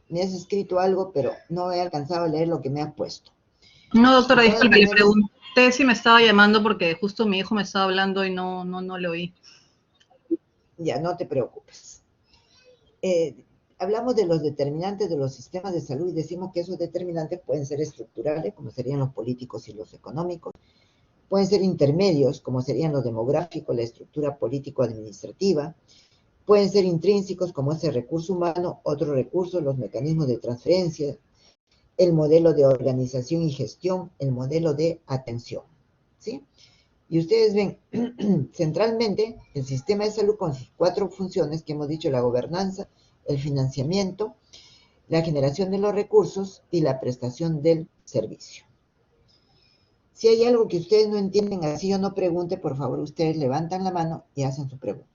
me has escrito algo, pero no he alcanzado a leer lo que me ha puesto. No, doctora, De todas disculpe, le maneras, pregunté si me estaba llamando porque justo mi hijo me estaba hablando y no le oí. ya, no te preocupes. Hablamos de los determinantes de los sistemas de salud y decimos que esos determinantes pueden ser estructurales, como serían los políticos y los económicos, pueden ser intermedios, como serían los demográficos, la estructura político-administrativa, pueden ser intrínsecos, como es el recurso humano, otros recursos, los mecanismos de transferencia, el modelo de organización y gestión, el modelo de atención, ¿sí? Y ustedes ven, centralmente, el sistema de salud con sus 4 funciones que hemos dicho, la gobernanza, el financiamiento, la generación de los recursos y la prestación del servicio. Si hay algo que ustedes no entienden así o no pregunte, por favor, ustedes levantan la mano y hacen su pregunta.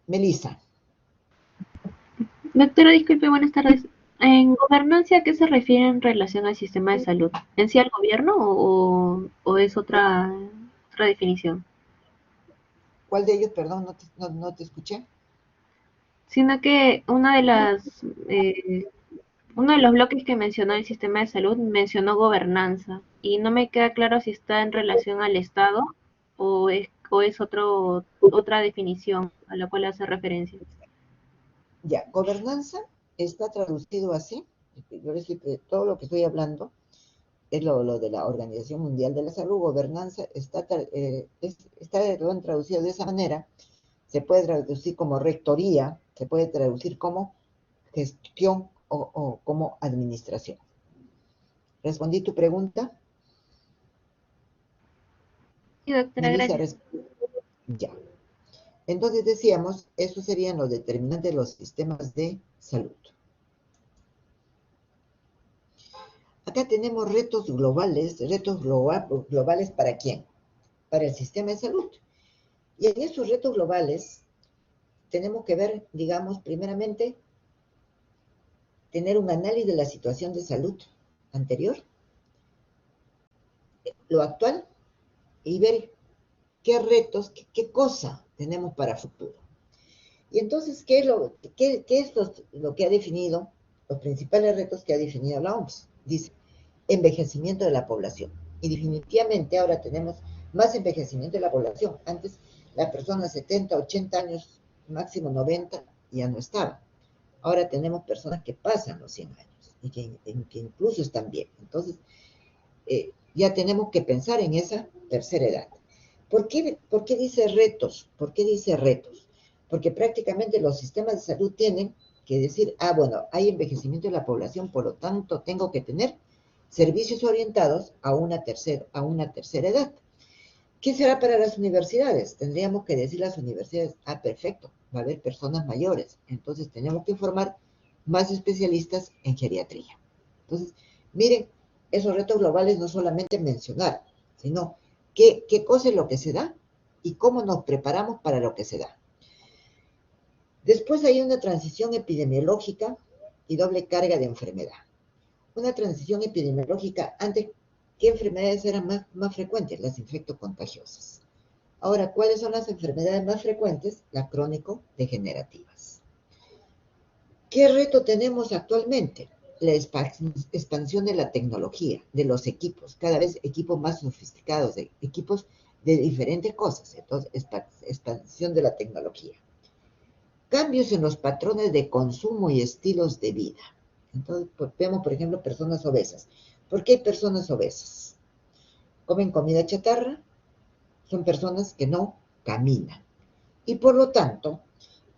Melissa. Doctora, disculpe, buenas tardes. ¿En gobernanza a qué se refiere en relación al sistema de salud? ¿En sí al gobierno o es otra definición? ¿Cuál de ellos, perdón, no te escuché? Sino que uno de los bloques que mencionó el sistema de salud mencionó gobernanza y no me queda claro si está en relación al Estado o es otra definición a la cual hace referencia. Ya, gobernanza está traducido así. Yo les digo, todo lo que estoy hablando es lo de la Organización Mundial de la Salud. Gobernanza está traducido de esa manera. Se puede traducir como rectoría, se puede traducir como gestión o como administración. ¿Respondí tu pregunta? Sí, doctora, Melissa, gracias. ya. Entonces decíamos, estos serían los determinantes de los sistemas de salud. Acá tenemos retos globales ¿para quién? Para el sistema de salud. Y en estos retos globales tenemos que ver, digamos, primeramente, tener un análisis de la situación de salud anterior, lo actual, y ver qué retos, qué cosa tenemos para futuro. Y entonces, ¿qué es lo que ha definido, los principales retos que ha definido la OMS? Dice, envejecimiento de la población. Y definitivamente ahora tenemos más envejecimiento de la población. Antes, las personas 70, 80 años, máximo 90, ya no estaban. Ahora tenemos personas que pasan los 100 años y que incluso están bien. Entonces, ya tenemos que pensar en esa tercera edad. ¿Por qué dice retos? ¿Por qué dice retos? Porque prácticamente los sistemas de salud tienen que decir, bueno, hay envejecimiento de la población, por lo tanto tengo que tener servicios orientados a una tercera edad. ¿Qué será para las universidades? Tendríamos que decir las universidades, perfecto, va a haber personas mayores, entonces tenemos que formar más especialistas en geriatría. Entonces, miren, esos retos globales no solamente mencionar, sino qué cosa es lo que se da y cómo nos preparamos para lo que se da. Después hay una transición epidemiológica y doble carga de enfermedad. Una transición epidemiológica, antes, ¿qué enfermedades eran más frecuentes? Las infectocontagiosas. Ahora, ¿cuáles son las enfermedades más frecuentes? Las crónico-degenerativas. ¿Qué reto tenemos actualmente? La expansión de la tecnología, de los equipos, cada vez equipos más sofisticados, equipos de diferentes cosas. Entonces, expansión de la tecnología. Cambios en los patrones de consumo y estilos de vida. Entonces, vemos, por ejemplo, personas obesas. ¿Por qué hay personas obesas? Comen comida chatarra, son personas que no caminan. Y por lo tanto,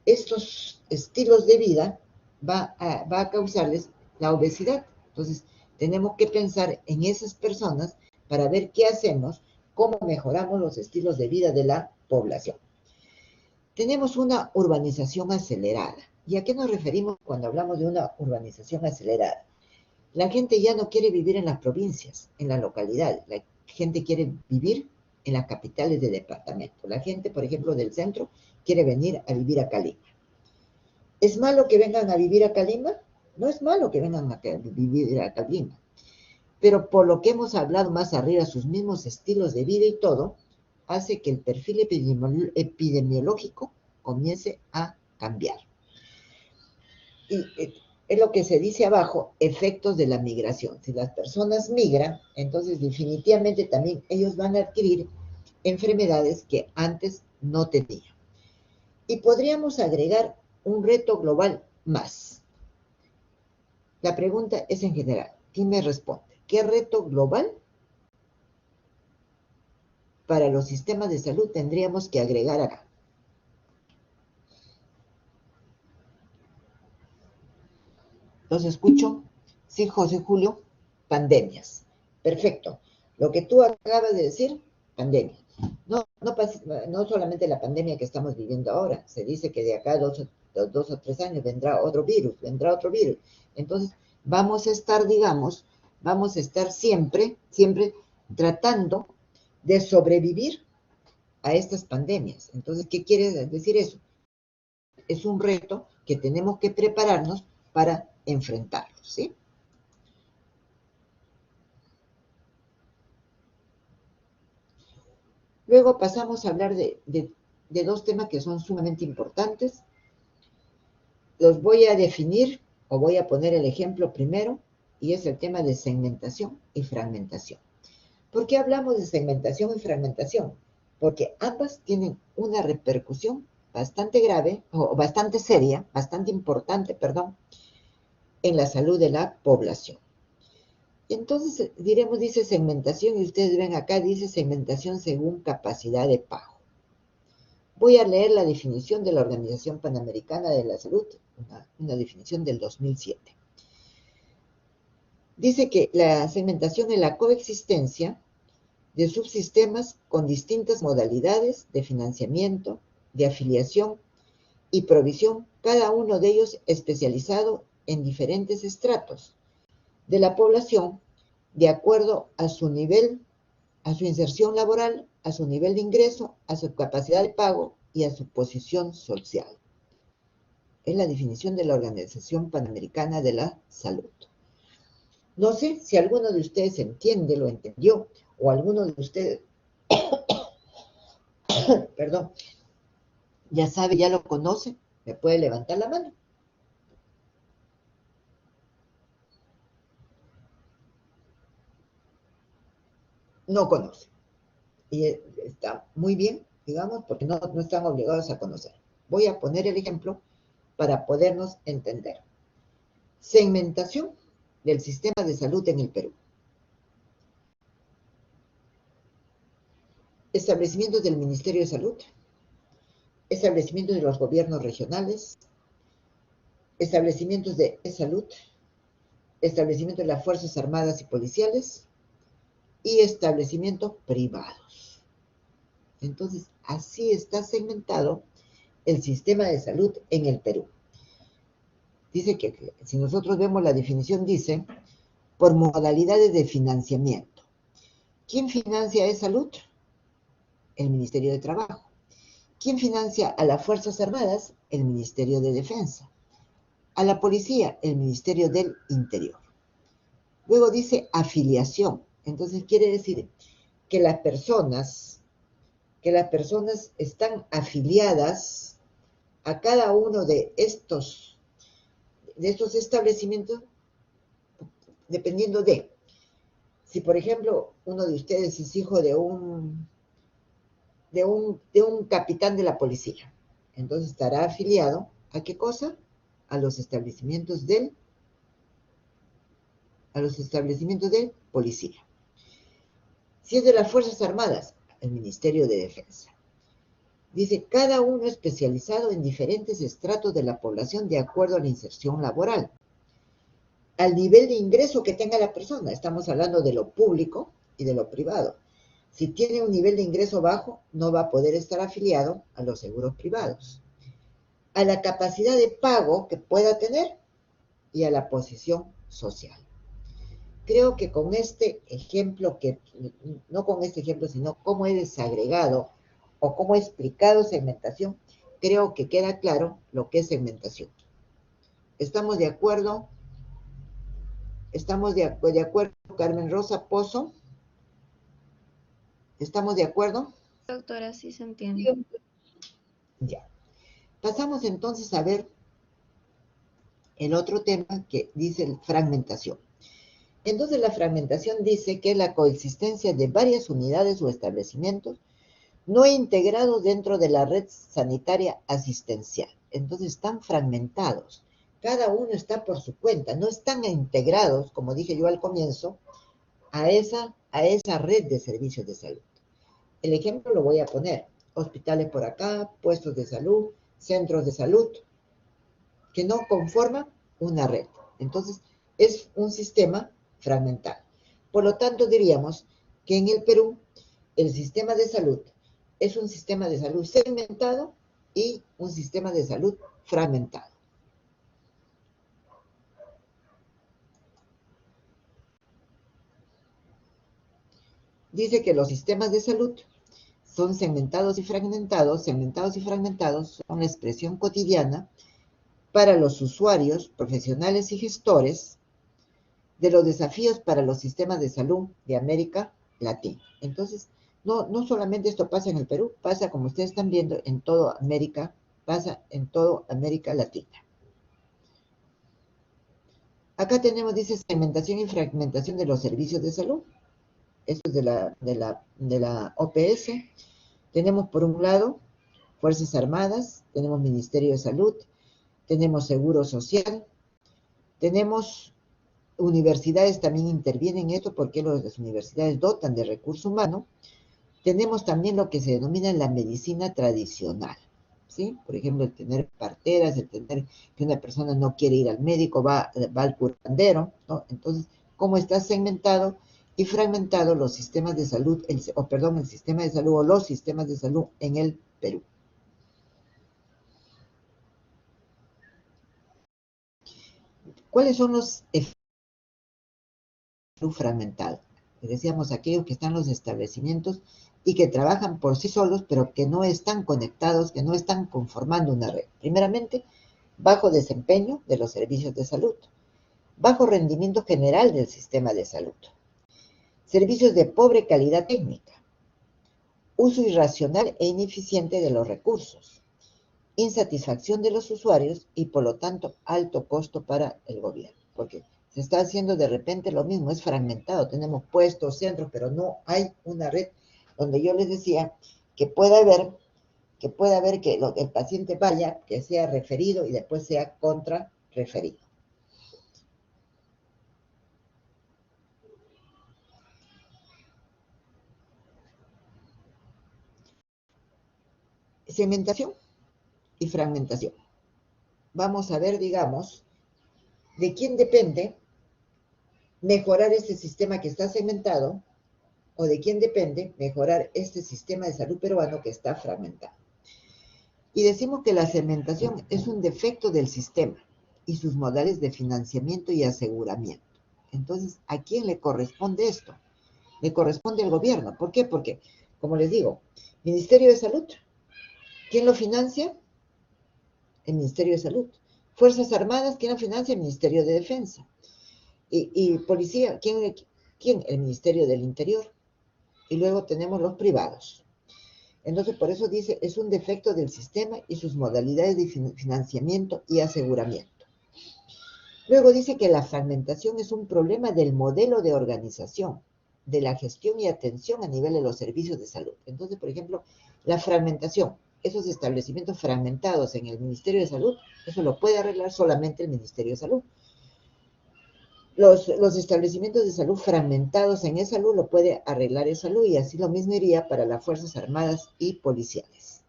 estos estilos de vida va a causarles la obesidad. Entonces, tenemos que pensar en esas personas para ver qué hacemos, cómo mejoramos los estilos de vida de la población. Tenemos una urbanización acelerada. ¿Y a qué nos referimos cuando hablamos de una urbanización acelerada? La gente ya no quiere vivir en las provincias, en las localidades. La gente quiere vivir en las capitales de departamento. La gente, por ejemplo, del centro, quiere venir a vivir a Calima. ¿Es malo que vengan a vivir a Calima? No es malo que vengan a vivir a Calima. Pero por lo que hemos hablado más arriba, sus mismos estilos de vida y todo, hace que el perfil epidemiológico comience a cambiar. Y es lo que se dice abajo, efectos de la migración. Si las personas migran, entonces definitivamente también ellos van a adquirir enfermedades que antes no tenían. Y podríamos agregar un reto global más. La pregunta es en general. ¿Quién me responde? ¿Qué reto global para los sistemas de salud tendríamos que agregar acá? Los escucho. Sí, José Julio. Pandemias. Perfecto. Lo que tú acabas de decir, pandemia. No solamente la pandemia que estamos viviendo ahora. Se dice que de acá a dos o 3 años vendrá otro virus. Entonces, vamos a estar siempre tratando de sobrevivir a estas pandemias. Entonces, ¿qué quiere decir eso? Es un reto que tenemos que prepararnos para enfrentarlos, ¿sí? Luego pasamos a hablar de 2 temas que son sumamente importantes. Los voy a definir o voy a poner el ejemplo primero, y es el tema de segmentación y fragmentación. ¿Por qué hablamos de segmentación y fragmentación? Porque ambas tienen una repercusión bastante grave, o bastante seria, bastante importante, perdón, en la salud de la población. Entonces, diremos, dice segmentación, y ustedes ven acá, dice segmentación según capacidad de pago. Voy a leer la definición de la Organización Panamericana de la Salud, una definición del 2007. Dice que la segmentación es la coexistencia de subsistemas con distintas modalidades de financiamiento, de afiliación y provisión, cada uno de ellos especializado en diferentes estratos de la población de acuerdo a su nivel, a su inserción laboral, a su nivel de ingreso, a su capacidad de pago y a su posición social. Es la definición de la Organización Panamericana de la Salud. No sé si alguno de ustedes entiende, lo entendió, o alguno de ustedes, perdón, ya sabe, ya lo conoce, me puede levantar la mano. No conoce. Y está muy bien, digamos, porque no están obligados a conocer. Voy a poner el ejemplo para podernos entender. Segmentación del sistema de salud en el Perú. Establecimientos del Ministerio de Salud. Establecimientos de los gobiernos regionales. Establecimientos de salud. Establecimientos de las Fuerzas Armadas y Policiales. Y establecimientos privados. Entonces, así está segmentado el sistema de salud en el Perú. Dice que si nosotros vemos la definición, dice, por modalidades de financiamiento. ¿Quién financia e-salud? El Ministerio de Trabajo. ¿Quién financia a las Fuerzas Armadas? El Ministerio de Defensa. A la Policía, el Ministerio del Interior. Luego dice afiliación. Entonces quiere decir que las personas que las personas están afiliadas a cada uno de estos establecimientos, dependiendo de, si por ejemplo uno de ustedes es hijo de un capitán de la policía, entonces estará afiliado ¿a qué cosa? A los establecimientos de policía. Si es de las Fuerzas Armadas, el Ministerio de Defensa. Dice, cada uno especializado en diferentes estratos de la población de acuerdo a la inserción laboral. Al nivel de ingreso que tenga la persona, estamos hablando de lo público y de lo privado. Si tiene un nivel de ingreso bajo, no va a poder estar afiliado a los seguros privados. A la capacidad de pago que pueda tener y a la posición social. Creo que con este ejemplo, no con este ejemplo, sino cómo he desagregado o cómo he explicado segmentación, creo que queda claro lo que es segmentación. ¿Estamos de acuerdo? ¿Estamos de acuerdo, Carmen Rosa Pozo? ¿Estamos de acuerdo? Doctora, sí se entiende. Ya. Pasamos entonces a ver el otro tema que dice fragmentación. Entonces la fragmentación dice que es la coexistencia de varias unidades o establecimientos no integrados dentro de la red sanitaria asistencial. Entonces están fragmentados. Cada uno está por su cuenta. No están integrados, como dije yo al comienzo, a esa red de servicios de salud. El ejemplo lo voy a poner. Hospitales por acá, puestos de salud, centros de salud, que no conforman una red. Entonces, es un sistema fragmentado. Por lo tanto, diríamos que en el Perú, el sistema de salud es un sistema de salud segmentado y un sistema de salud fragmentado. Dice que los sistemas de salud son segmentados y fragmentados. Segmentados y fragmentados son la expresión cotidiana para los usuarios, profesionales y gestores de los desafíos para los sistemas de salud de América Latina. Entonces, no solamente esto pasa en el Perú, pasa, como ustedes están viendo, en toda América, pasa en toda América Latina. Acá tenemos, dice, segmentación y fragmentación de los servicios de salud. Esto es de la OPS. Tenemos, por un lado, Fuerzas Armadas, tenemos Ministerio de Salud, tenemos Seguro Social, tenemos universidades también intervienen en esto porque las universidades dotan de recurso humano. Tenemos también lo que se denomina la medicina tradicional, ¿sí? Por ejemplo, el tener parteras, el tener que una persona no quiere ir al médico, va al curandero, ¿no? Entonces, ¿cómo está segmentado y fragmentado los sistemas de salud, el sistema de salud o los sistemas de salud en el Perú? ¿Cuáles son los efectos fragmentado? Decíamos, aquellos que están en los establecimientos y que trabajan por sí solos, pero que no están conectados, que no están conformando una red. Primeramente, bajo desempeño de los servicios de salud, bajo rendimiento general del sistema de salud, servicios de pobre calidad técnica, uso irracional e ineficiente de los recursos, insatisfacción de los usuarios y, por lo tanto, alto costo para el gobierno, porque se está haciendo de repente lo mismo, es fragmentado, tenemos puestos, centros, pero no hay una red donde yo les decía que pueda haber que el paciente vaya, que sea referido y después sea contrarreferido. Segmentación y fragmentación. Vamos a ver, digamos, de quién depende mejorar este sistema que está segmentado o de quién depende mejorar este sistema de salud peruano que está fragmentado. Y decimos que la segmentación es un defecto del sistema y sus modales de financiamiento y aseguramiento. Entonces, ¿a quién le corresponde esto? Le corresponde al gobierno. ¿Por qué? Porque, como les digo, Ministerio de Salud, ¿quién lo financia? El Ministerio de Salud. Fuerzas Armadas, ¿quién lo financia? El Ministerio de Defensa. Y Policía, ¿quién? El Ministerio del Interior. Y luego tenemos los privados. Entonces, por eso dice, es un defecto del sistema y sus modalidades de financiamiento y aseguramiento. Luego dice que la fragmentación es un problema del modelo de organización, de la gestión y atención a nivel de los servicios de salud. Entonces, por ejemplo, la fragmentación, esos establecimientos fragmentados en el Ministerio de Salud, eso lo puede arreglar solamente el Ministerio de Salud. Los establecimientos de salud fragmentados en e-salud lo puede arreglar e-salud, y así lo mismo iría para las Fuerzas Armadas y policiales.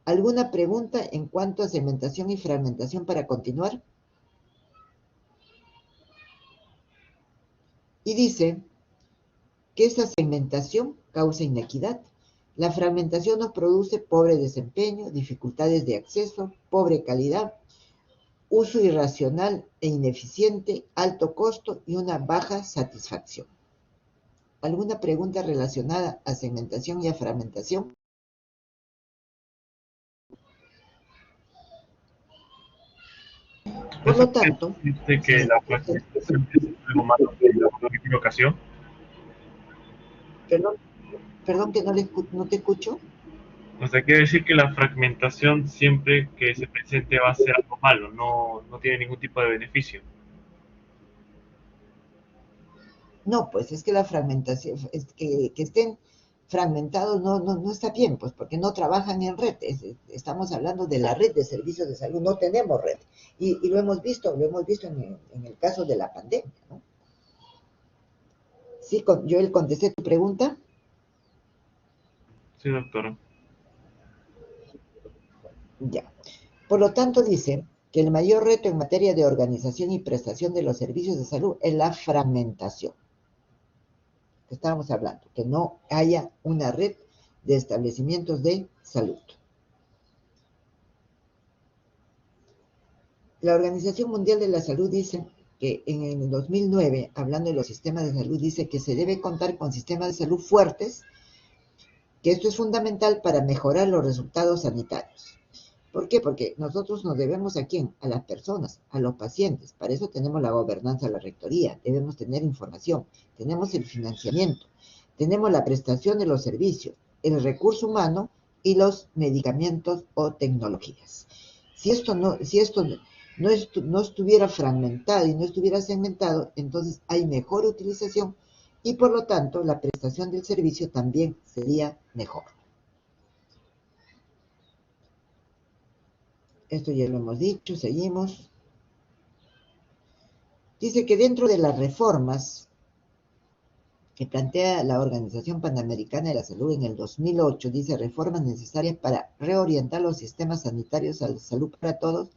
¿Alguna pregunta en cuanto a segmentación y fragmentación para continuar? Y dice que esa segmentación causa inequidad. La fragmentación nos produce pobre desempeño, dificultades de acceso, pobre calidad, uso irracional e ineficiente, alto costo y una baja satisfacción. ¿Alguna pregunta relacionada a segmentación y a fragmentación? Por lo tanto, dice que la fragmentación es algo malo que la equivocación. Perdón que no te escucho. O sea, quiere decir que la fragmentación siempre que se presente va a ser algo malo, no tiene ningún tipo de beneficio. No, pues es que la fragmentación, es que estén fragmentados no está bien, pues porque no trabajan en red. Estamos hablando de la red de servicios de salud, no tenemos red. Y lo hemos visto en el caso de la pandemia, ¿no? Sí, yo le contesté tu pregunta. Sí, doctora. Ya. Por lo tanto, dice que el mayor reto en materia de organización y prestación de los servicios de salud es la fragmentación. Que estábamos hablando, que no haya una red de establecimientos de salud. La Organización Mundial de la Salud dice que en el 2009, hablando de los sistemas de salud, dice que se debe contar con sistemas de salud fuertes, que esto es fundamental para mejorar los resultados sanitarios. ¿Por qué? Porque nosotros nos debemos ¿a quién? A las personas, a los pacientes. Para eso tenemos la gobernanza de la rectoría, debemos tener información, tenemos el financiamiento, tenemos la prestación de los servicios, el recurso humano y los medicamentos o tecnologías. Si esto no estuviera fragmentado y no estuviera segmentado, entonces hay mejor utilización y por lo tanto la prestación del servicio también sería mejor. Esto ya lo hemos dicho, seguimos. Dice que dentro de las reformas que plantea la Organización Panamericana de la Salud en el 2008, dice reformas necesarias para reorientar los sistemas sanitarios a la salud para todos,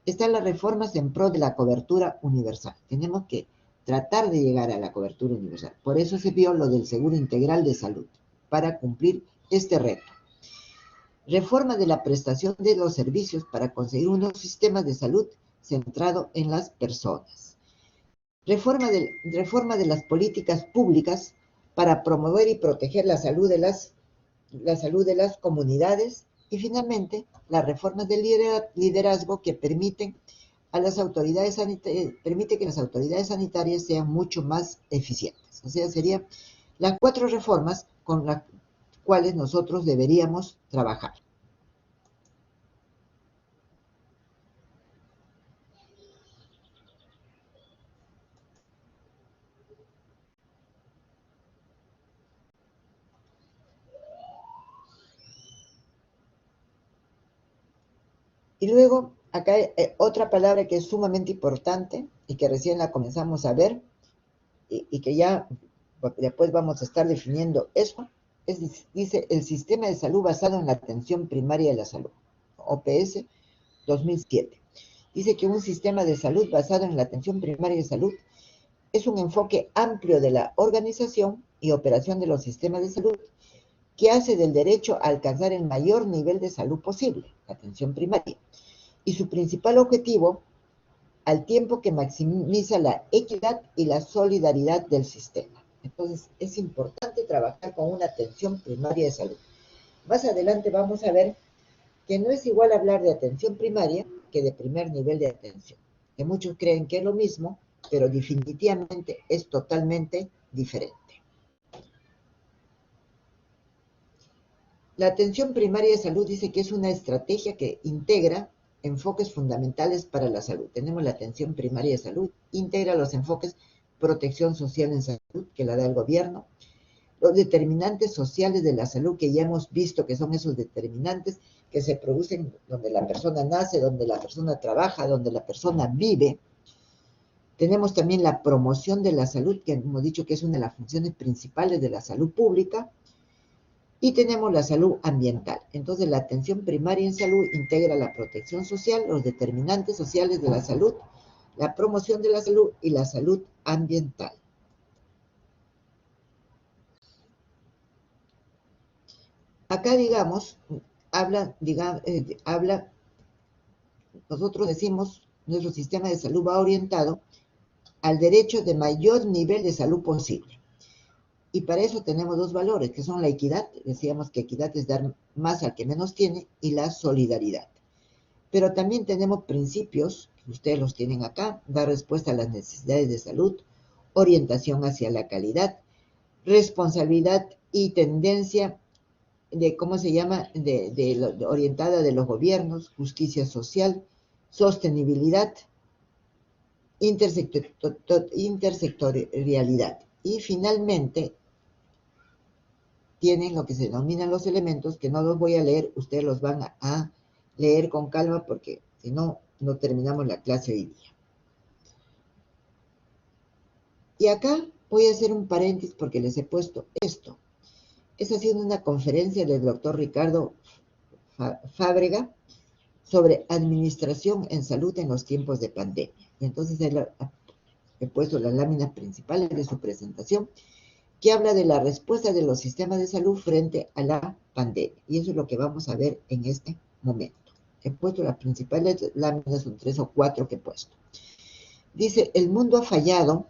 están las reformas en pro de la cobertura universal. Tenemos que tratar de llegar a la cobertura universal. Por eso se vio lo del seguro integral de salud, para cumplir este reto. Reforma de la prestación de los servicios para conseguir unos sistemas de salud centrado en las personas. Reforma de las políticas públicas para promover y proteger la salud de las comunidades. Y finalmente, las reformas del liderazgo que permite que las autoridades sanitarias sean mucho más eficientes. O sea, serían las 4 reformas con las cuales nosotros deberíamos trabajar. Y luego, acá hay otra palabra que es sumamente importante y que recién la comenzamos a ver y que ya después vamos a estar definiendo eso. Dice el sistema de salud basado en la atención primaria de la salud, OPS 2007. Dice que un sistema de salud basado en la atención primaria de salud es un enfoque amplio de la organización y operación de los sistemas de salud que hace del derecho a alcanzar el mayor nivel de salud posible, la atención primaria, y su principal objetivo al tiempo que maximiza la equidad y la solidaridad del sistema. Entonces, es importante trabajar con una atención primaria de salud. Más adelante vamos a ver que no es igual hablar de atención primaria que de primer nivel de atención, que muchos creen que es lo mismo, pero definitivamente es totalmente diferente. La atención primaria de salud dice que es una estrategia que integra enfoques fundamentales para la salud. Tenemos la atención primaria de salud, integra los enfoques protección social en salud, que la da el gobierno, los determinantes sociales de la salud, que ya hemos visto que son esos determinantes que se producen donde la persona nace, donde la persona trabaja, donde la persona vive. Tenemos también la promoción de la salud, que hemos dicho que es una de las funciones principales de la salud pública. Y tenemos la salud ambiental. Entonces, la atención primaria en salud integra la protección social, los determinantes sociales de la salud, la promoción de la salud y la salud ambiental. Acá, digamos, nosotros decimos, nuestro sistema de salud va orientado al derecho de mayor nivel de salud posible. Y para eso tenemos dos valores, que son la equidad, decíamos que equidad es dar más al que menos tiene, y la solidaridad. Pero también tenemos principios, que ustedes los tienen acá, dar respuesta a las necesidades de salud, orientación hacia la calidad, responsabilidad y tendencia de, ¿cómo se llama?, orientada de los gobiernos, justicia social, sostenibilidad, intersectorialidad. Y finalmente, tienen lo que se denominan los elementos, que no los voy a leer, ustedes los van a leer con calma, porque si no, no terminamos la clase hoy día. Y acá voy a hacer un paréntesis porque les he puesto esto. Esta ha sido una conferencia del doctor Ricardo Fábrega sobre administración en salud en los tiempos de pandemia. Y entonces he puesto las láminas principales de su presentación, que habla de la respuesta de los sistemas de salud frente a la pandemia. Y eso es lo que vamos a ver en este momento. He puesto las principales láminas, son 3 o 4 que he puesto. Dice, el mundo ha fallado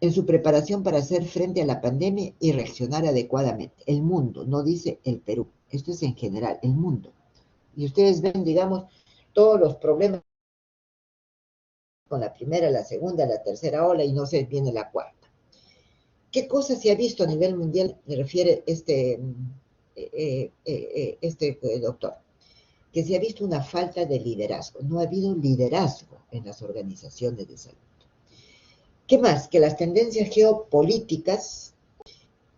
en su preparación para hacer frente a la pandemia y reaccionar adecuadamente. El mundo, no dice el Perú. Esto es en general, el mundo. Y ustedes ven, digamos, todos los problemas con la primera, la segunda, la tercera ola y no sé, viene la cuarta. ¿Qué cosa se ha visto a nivel mundial? Me refiere este doctor. Que se ha visto una falta de liderazgo. No ha habido liderazgo en las organizaciones de salud. ¿Qué más? Que las tendencias geopolíticas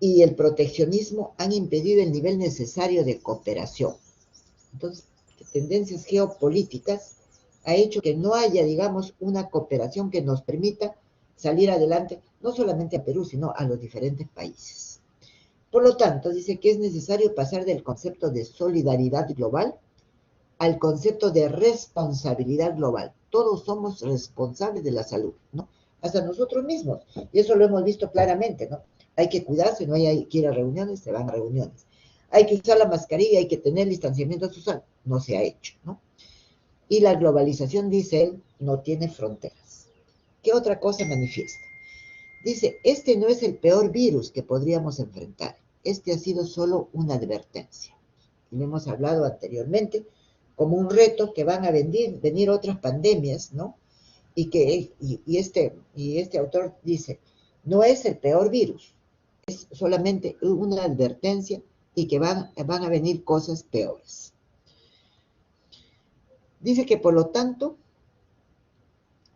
y el proteccionismo han impedido el nivel necesario de cooperación. Entonces, tendencias geopolíticas ha hecho que no haya, digamos, una cooperación que nos permita salir adelante, no solamente a Perú, sino a los diferentes países. Por lo tanto, dice que es necesario pasar del concepto de solidaridad global al concepto de responsabilidad global. Todos somos responsables de la salud, ¿no? Hasta nosotros mismos. Y eso lo hemos visto claramente, ¿no? Hay que cuidarse, no hay que ir a reuniones, se van a reuniones. Hay que usar la mascarilla, hay que tener distanciamiento social. No se ha hecho, ¿no? Y la globalización, dice él, no tiene fronteras. ¿Qué otra cosa manifiesta? Dice, este no es el peor virus que podríamos enfrentar. Este ha sido solo una advertencia. Y lo hemos hablado anteriormente, como un reto que van a venir otras pandemias, ¿no? Y este autor dice, no es el peor virus, es solamente una advertencia y que van a venir cosas peores. Dice que, por lo tanto,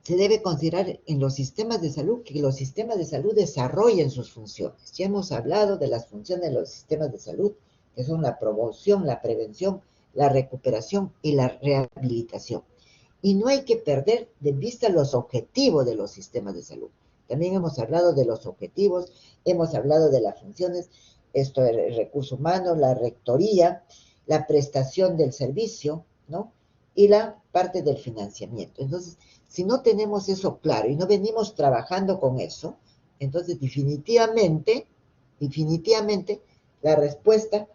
se debe considerar en los sistemas de salud que los sistemas de salud desarrollen sus funciones. Ya hemos hablado de las funciones de los sistemas de salud, que son la promoción, la prevención, la recuperación y la rehabilitación. Y no hay que perder de vista los objetivos de los sistemas de salud. También hemos hablado de los objetivos, hemos hablado de las funciones, esto es el recurso humano, la rectoría, la prestación del servicio, ¿no? Y la parte del financiamiento. Entonces, si no tenemos eso claro y no venimos trabajando con eso, entonces definitivamente la respuesta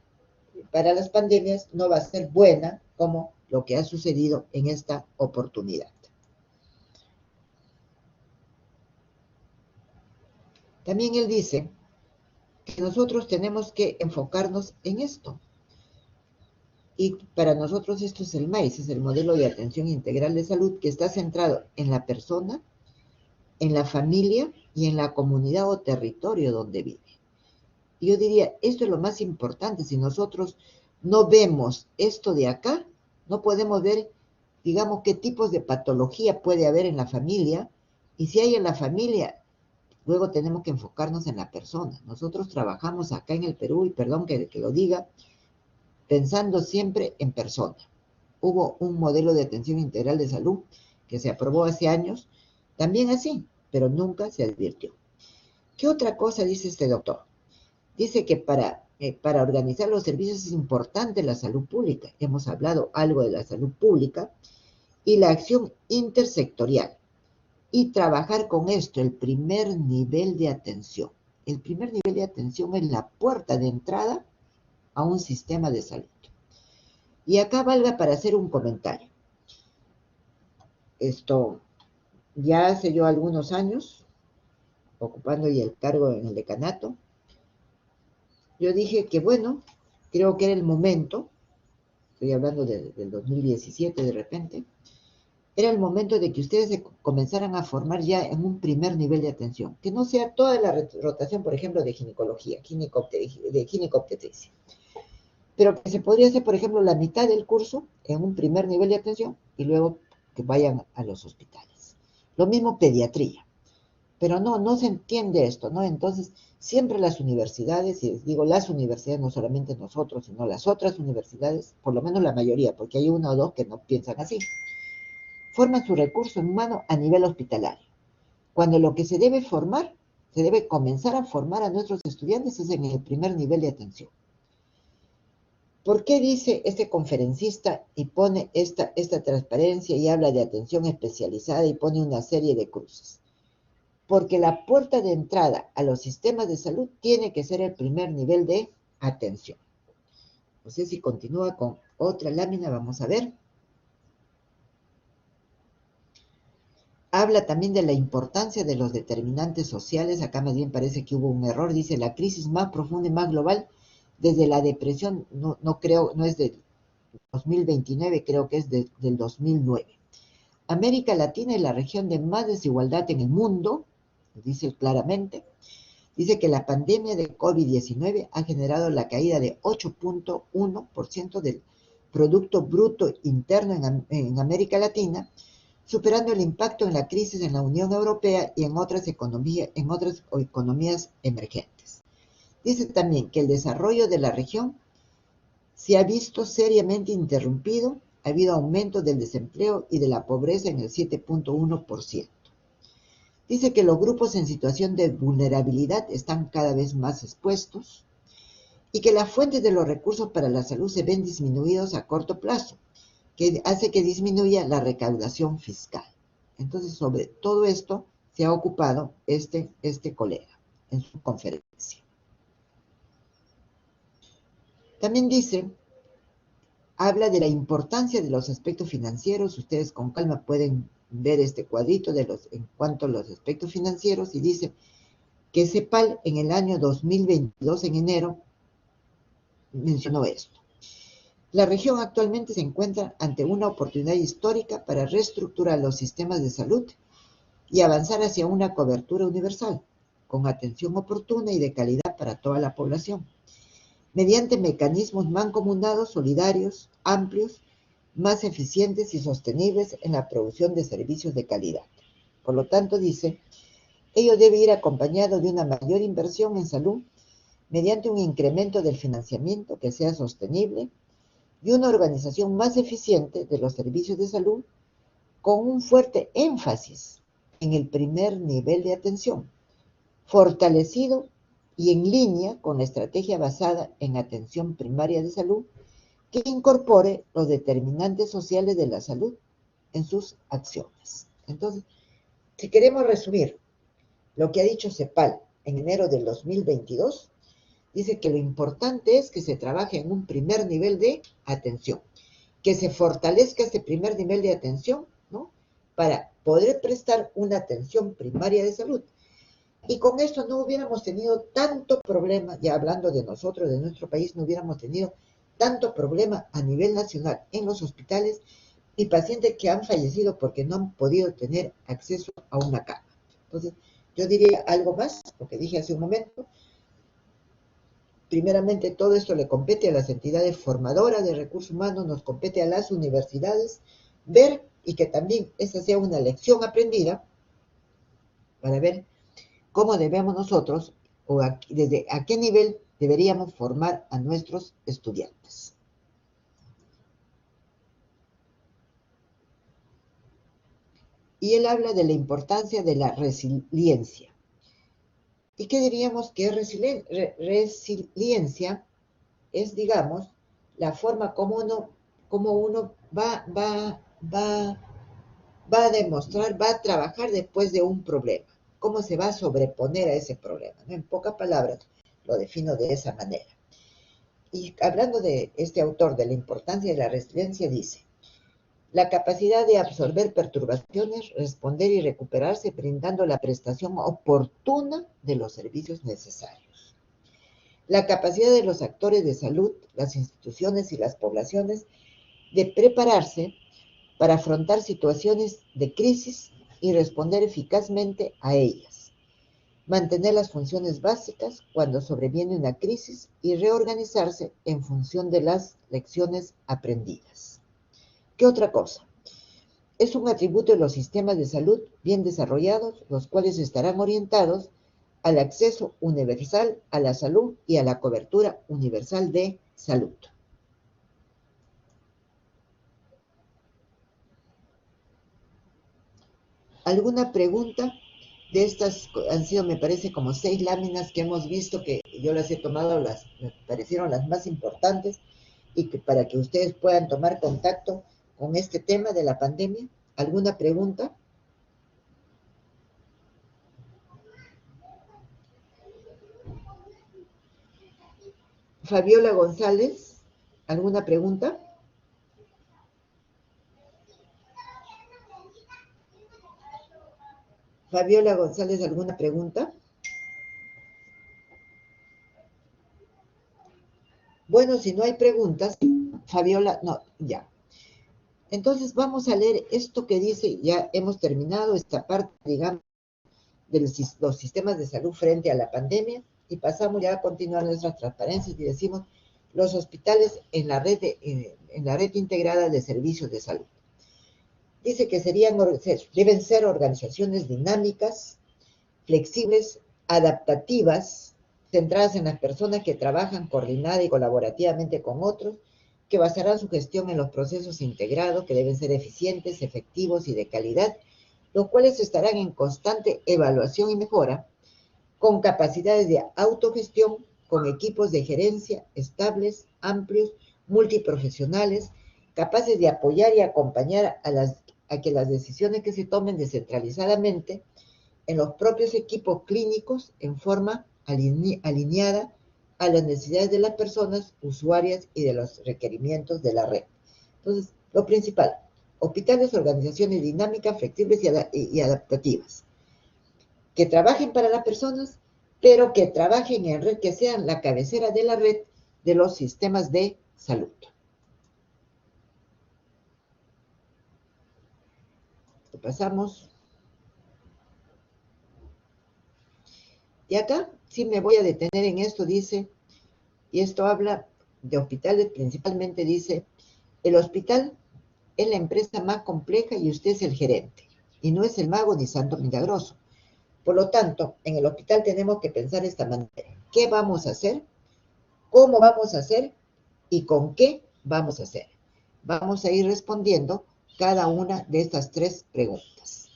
para las pandemias no va a ser buena como lo que ha sucedido en esta oportunidad. También él dice que nosotros tenemos que enfocarnos en esto. Y para nosotros esto es el MAIS, es el modelo de atención integral de salud, que está centrado en la persona, en la familia y en la comunidad o territorio donde vive. Y yo diría, esto es lo más importante. Si nosotros no vemos esto de acá, no podemos ver, digamos, qué tipos de patología puede haber en la familia. Y si hay en la familia, luego tenemos que enfocarnos en la persona. Nosotros trabajamos acá en el Perú, y perdón que lo diga, pensando siempre en persona. Hubo un modelo de atención integral de salud que se aprobó hace años, también así, pero nunca se advirtió. ¿Qué otra cosa dice este doctor? Dice que para organizar los servicios es importante la salud pública. Hemos hablado algo de la salud pública y la acción intersectorial. Y trabajar con esto, el primer nivel de atención. El primer nivel de atención es la puerta de entrada a un sistema de salud. Y acá valga para hacer un comentario. Esto, ya hace yo algunos años, ocupando ya el cargo en el decanato, yo dije que bueno, creo que era el momento, estoy hablando del 2017 de repente, era el momento de que ustedes se comenzaran a formar ya en un primer nivel de atención, que no sea toda la rotación, por ejemplo, de ginecología, de ginecobstetricia, pero que se podría hacer, por ejemplo, la mitad del curso en un primer nivel de atención y luego que vayan a los hospitales. Lo mismo pediatría. Pero no se entiende esto, ¿no? Entonces, siempre las universidades, y digo las universidades, no solamente nosotros, sino las otras universidades, por lo menos la mayoría, porque hay una o dos que no piensan así, forman su recurso humano a nivel hospitalario. Cuando lo que se debe formar, se debe comenzar a formar a nuestros estudiantes es en el primer nivel de atención. ¿Por qué dice este conferencista y pone esta transparencia y habla de atención especializada y pone una serie de cruces? Porque la puerta de entrada a los sistemas de salud tiene que ser el primer nivel de atención. No sé si continúa con otra lámina, vamos a ver. Habla también de la importancia de los determinantes sociales. Acá más bien parece que hubo un error. Dice, la crisis más profunda y más global desde la depresión, no creo, no es del 2029, creo que es del 2009. América Latina es la región de más desigualdad en el mundo, dice claramente. Dice que la pandemia de COVID-19 ha generado la caída de 8.1% del Producto Bruto Interno en América Latina, superando el impacto en la crisis en la Unión Europea y en otras economías emergentes. Dice también que el desarrollo de la región se ha visto seriamente interrumpido, ha habido aumento del desempleo y de la pobreza en el 7.1%. Dice que los grupos en situación de vulnerabilidad están cada vez más expuestos y que las fuentes de los recursos para la salud se ven disminuidos a corto plazo, que hace que disminuya la recaudación fiscal. Entonces, sobre todo esto se ha ocupado este colega en su conferencia. También dice, habla de la importancia de los aspectos financieros. Ustedes con calma pueden ver este cuadrito en cuanto a los aspectos financieros, y dice que CEPAL en el año 2022, en enero, mencionó esto. La región actualmente se encuentra ante una oportunidad histórica para reestructurar los sistemas de salud y avanzar hacia una cobertura universal, con atención oportuna y de calidad para toda la población, mediante mecanismos mancomunados, solidarios, amplios, más eficientes y sostenibles en la producción de servicios de calidad. Por lo tanto, dice, ello debe ir acompañado de una mayor inversión en salud mediante un incremento del financiamiento que sea sostenible y una organización más eficiente de los servicios de salud con un fuerte énfasis en el primer nivel de atención, fortalecido y en línea con la estrategia basada en atención primaria de salud que incorpore los determinantes sociales de la salud en sus acciones. Entonces, si queremos resumir lo que ha dicho CEPAL en enero del 2022, dice que lo importante es que se trabaje en un primer nivel de atención, que se fortalezca este primer nivel de atención, ¿no?, para poder prestar una atención primaria de salud. Y con esto no hubiéramos tenido tanto problema, ya hablando de nosotros, de nuestro país, no hubiéramos tenido tanto problema a nivel nacional en los hospitales y pacientes que han fallecido porque no han podido tener acceso a una cama. Entonces, yo diría algo más, lo que dije hace un momento. primeramente todo esto le compete a las entidades formadoras de recursos humanos, nos compete a las universidades, ver y que también esa sea una lección aprendida para ver cómo debemos nosotros o desde a qué nivel deberíamos formar a nuestros estudiantes. Y él habla de la importancia de la resiliencia. ¿Y qué diríamos que es resiliencia? Es, digamos, la forma como uno va a demostrar, va a trabajar después de un problema. Cómo se va a sobreponer a ese problema, ¿no? En pocas palabras, lo defino de esa manera. Y hablando de este autor, de la importancia de la resiliencia, dice: la capacidad de absorber perturbaciones, responder y recuperarse brindando la prestación oportuna de los servicios necesarios. La capacidad de los actores de salud, las instituciones y las poblaciones de prepararse para afrontar situaciones de crisis y responder eficazmente a ellas. Mantener las funciones básicas cuando sobreviene una crisis y reorganizarse en función de las lecciones aprendidas. ¿Qué otra cosa? Es un atributo de los sistemas de salud bien desarrollados, los cuales estarán orientados al acceso universal a la salud y a la cobertura universal de salud. ¿Alguna pregunta? De estas han sido, me parece, como 6 láminas que hemos visto, que yo las he tomado, me parecieron las más importantes, y que para que ustedes puedan tomar contacto con este tema de la pandemia. ¿Alguna pregunta? Fabiola González, ¿alguna pregunta? Fabiola González, ¿alguna pregunta? Bueno, si no hay preguntas, Fabiola, no, ya. Entonces vamos a leer esto que dice, ya hemos terminado esta parte, digamos, de los sistemas de salud frente a la pandemia, y pasamos ya a continuar nuestras transparencias y decimos los hospitales en la red integrada de servicios de salud. Dice que deben ser organizaciones dinámicas, flexibles, adaptativas, centradas en las personas que trabajan coordinada y colaborativamente con otros, que basarán su gestión en los procesos integrados, que deben ser eficientes, efectivos y de calidad, los cuales estarán en constante evaluación y mejora, con capacidades de autogestión, con equipos de gerencia estables, amplios, multiprofesionales, capaces de apoyar y acompañar a que las decisiones que se tomen descentralizadamente en los propios equipos clínicos en forma alineada a las necesidades de las personas usuarias y de los requerimientos de la red. Entonces, lo principal, hospitales, organizaciones dinámicas, flexibles y adaptativas, que trabajen para las personas, pero que trabajen en red, que sean la cabecera de la red de los sistemas de salud. Pasamos. Y acá sí me voy a detener en esto, dice, y esto habla de hospitales, principalmente dice: el hospital es la empresa más compleja y usted es el gerente, y no es el mago ni santo milagroso. Por lo tanto, en el hospital tenemos que pensar de esta manera: ¿qué vamos a hacer? ¿Cómo vamos a hacer? ¿Y con qué vamos a hacer? Vamos a ir respondiendo cada una de estas 3 preguntas.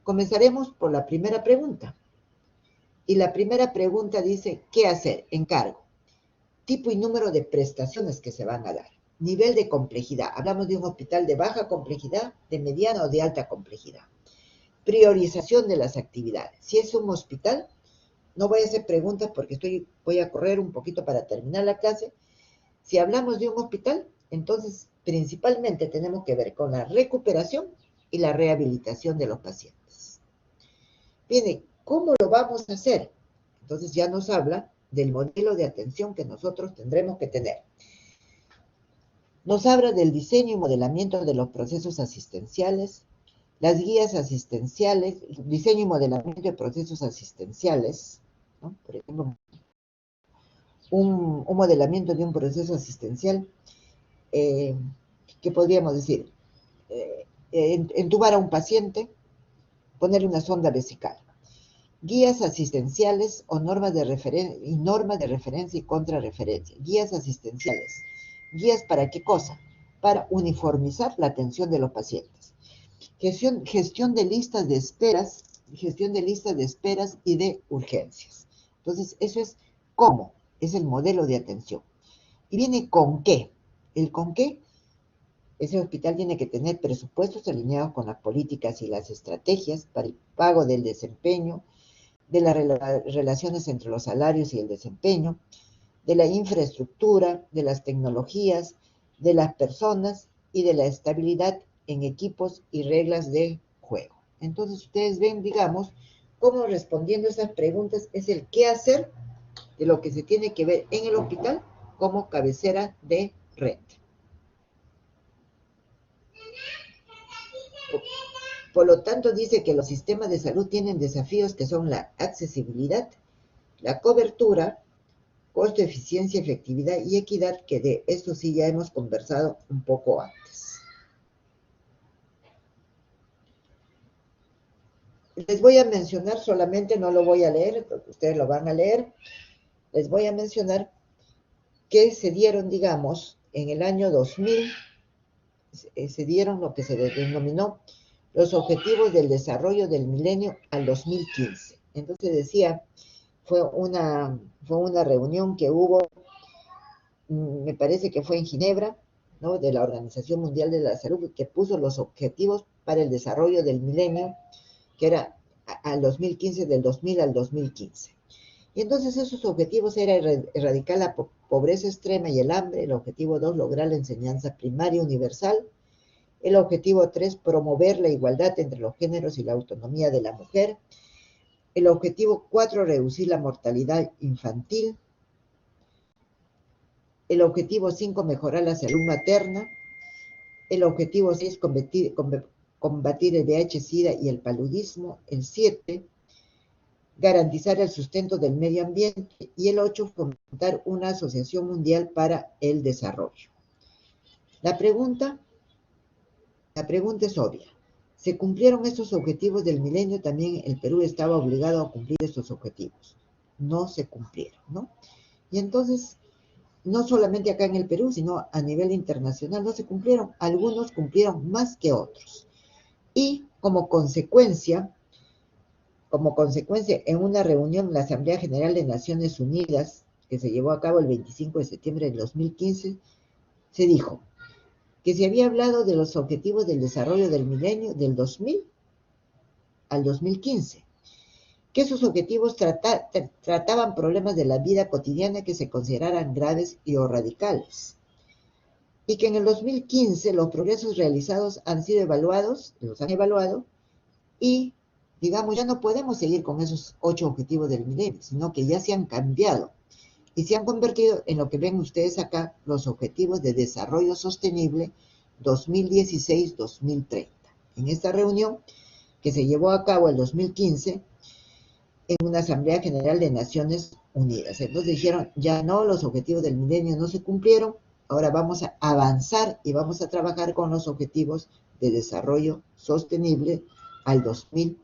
Comenzaremos por la primera pregunta. Y la primera pregunta dice: ¿qué hacer? Encargo. Tipo y número de prestaciones que se van a dar. Nivel de complejidad. Hablamos de un hospital de baja complejidad, de mediana o de alta complejidad. Priorización de las actividades. Si es un hospital, no voy a hacer preguntas porque voy a correr un poquito para terminar la clase. Si hablamos de un hospital, entonces principalmente tenemos que ver con la recuperación y la rehabilitación de los pacientes. Bien, ¿cómo lo vamos a hacer? Entonces ya nos habla del modelo de atención que nosotros tendremos que tener. Nos habla del diseño y modelamiento de los procesos asistenciales, las guías asistenciales, diseño y modelamiento de procesos asistenciales, ¿no? Por ejemplo, un modelamiento de un proceso asistencial, ¿qué podríamos decir? Entubar a un paciente, ponerle una sonda vesical. Guías asistenciales o normas de referencia y contrarreferencia. Guías asistenciales. ¿Guías para qué cosa? Para uniformizar la atención de los pacientes. Gestión de listas de esperas y de urgencias. Entonces, eso es cómo, es el modelo de atención. ¿Y viene con qué? El con qué, ese hospital tiene que tener presupuestos alineados con las políticas y las estrategias para el pago del desempeño, de las relaciones entre los salarios y el desempeño, de la infraestructura, de las tecnologías, de las personas y de la estabilidad en equipos y reglas de juego. Entonces ustedes ven, digamos, cómo respondiendo a esas preguntas es el qué hacer de lo que se tiene que ver en el hospital como cabecera de red. Por lo tanto, dice que los sistemas de salud tienen desafíos que son la accesibilidad, la cobertura, costo, eficiencia, efectividad y equidad, que de esto sí ya hemos conversado un poco antes. Les voy a mencionar solamente, no lo voy a leer, ustedes lo van a leer, les voy a mencionar que se dieron, digamos, en el año 2000, se dieron lo que se denominó los objetivos del desarrollo del milenio al 2015. Entonces decía, fue una reunión que hubo, me parece que fue en Ginebra, ¿no?, de la Organización Mundial de la Salud, que puso los objetivos para el desarrollo del milenio, que era al 2015, del 2000 al 2015. Y entonces esos objetivos eran erradicar la pobreza extrema y el hambre, el objetivo 2, lograr la enseñanza primaria universal, el objetivo 3, promover la igualdad entre los géneros y la autonomía de la mujer, el objetivo 4, reducir la mortalidad infantil, el objetivo 5, mejorar la salud materna, el objetivo 6, combatir el VIH-Sida y el paludismo, el 7, garantizar el sustento del medio ambiente, y el 8, fomentar una asociación mundial para el desarrollo. La pregunta es obvia. ¿Se cumplieron estos objetivos del milenio? También el Perú estaba obligado a cumplir estos objetivos. No se cumplieron, ¿no? Y entonces, no solamente acá en el Perú, sino a nivel internacional no se cumplieron. Algunos cumplieron más que otros. Y como consecuencia, en una reunión en la Asamblea General de Naciones Unidas, que se llevó a cabo el 25 de septiembre del 2015, se dijo que se había hablado de los objetivos del desarrollo del milenio del 2000 al 2015, que esos objetivos trataban problemas de la vida cotidiana que se consideraran graves y o radicales, y que en el 2015 los progresos realizados los han evaluado, y digamos, ya no podemos seguir con esos 8 objetivos del milenio, sino que ya se han cambiado y se han convertido en lo que ven ustedes acá, los Objetivos de Desarrollo Sostenible 2016-2030. En esta reunión, que se llevó a cabo el 2015, en una Asamblea General de Naciones Unidas. Entonces dijeron, ya no, los objetivos del milenio no se cumplieron, ahora vamos a avanzar y vamos a trabajar con los Objetivos de Desarrollo Sostenible al 2030.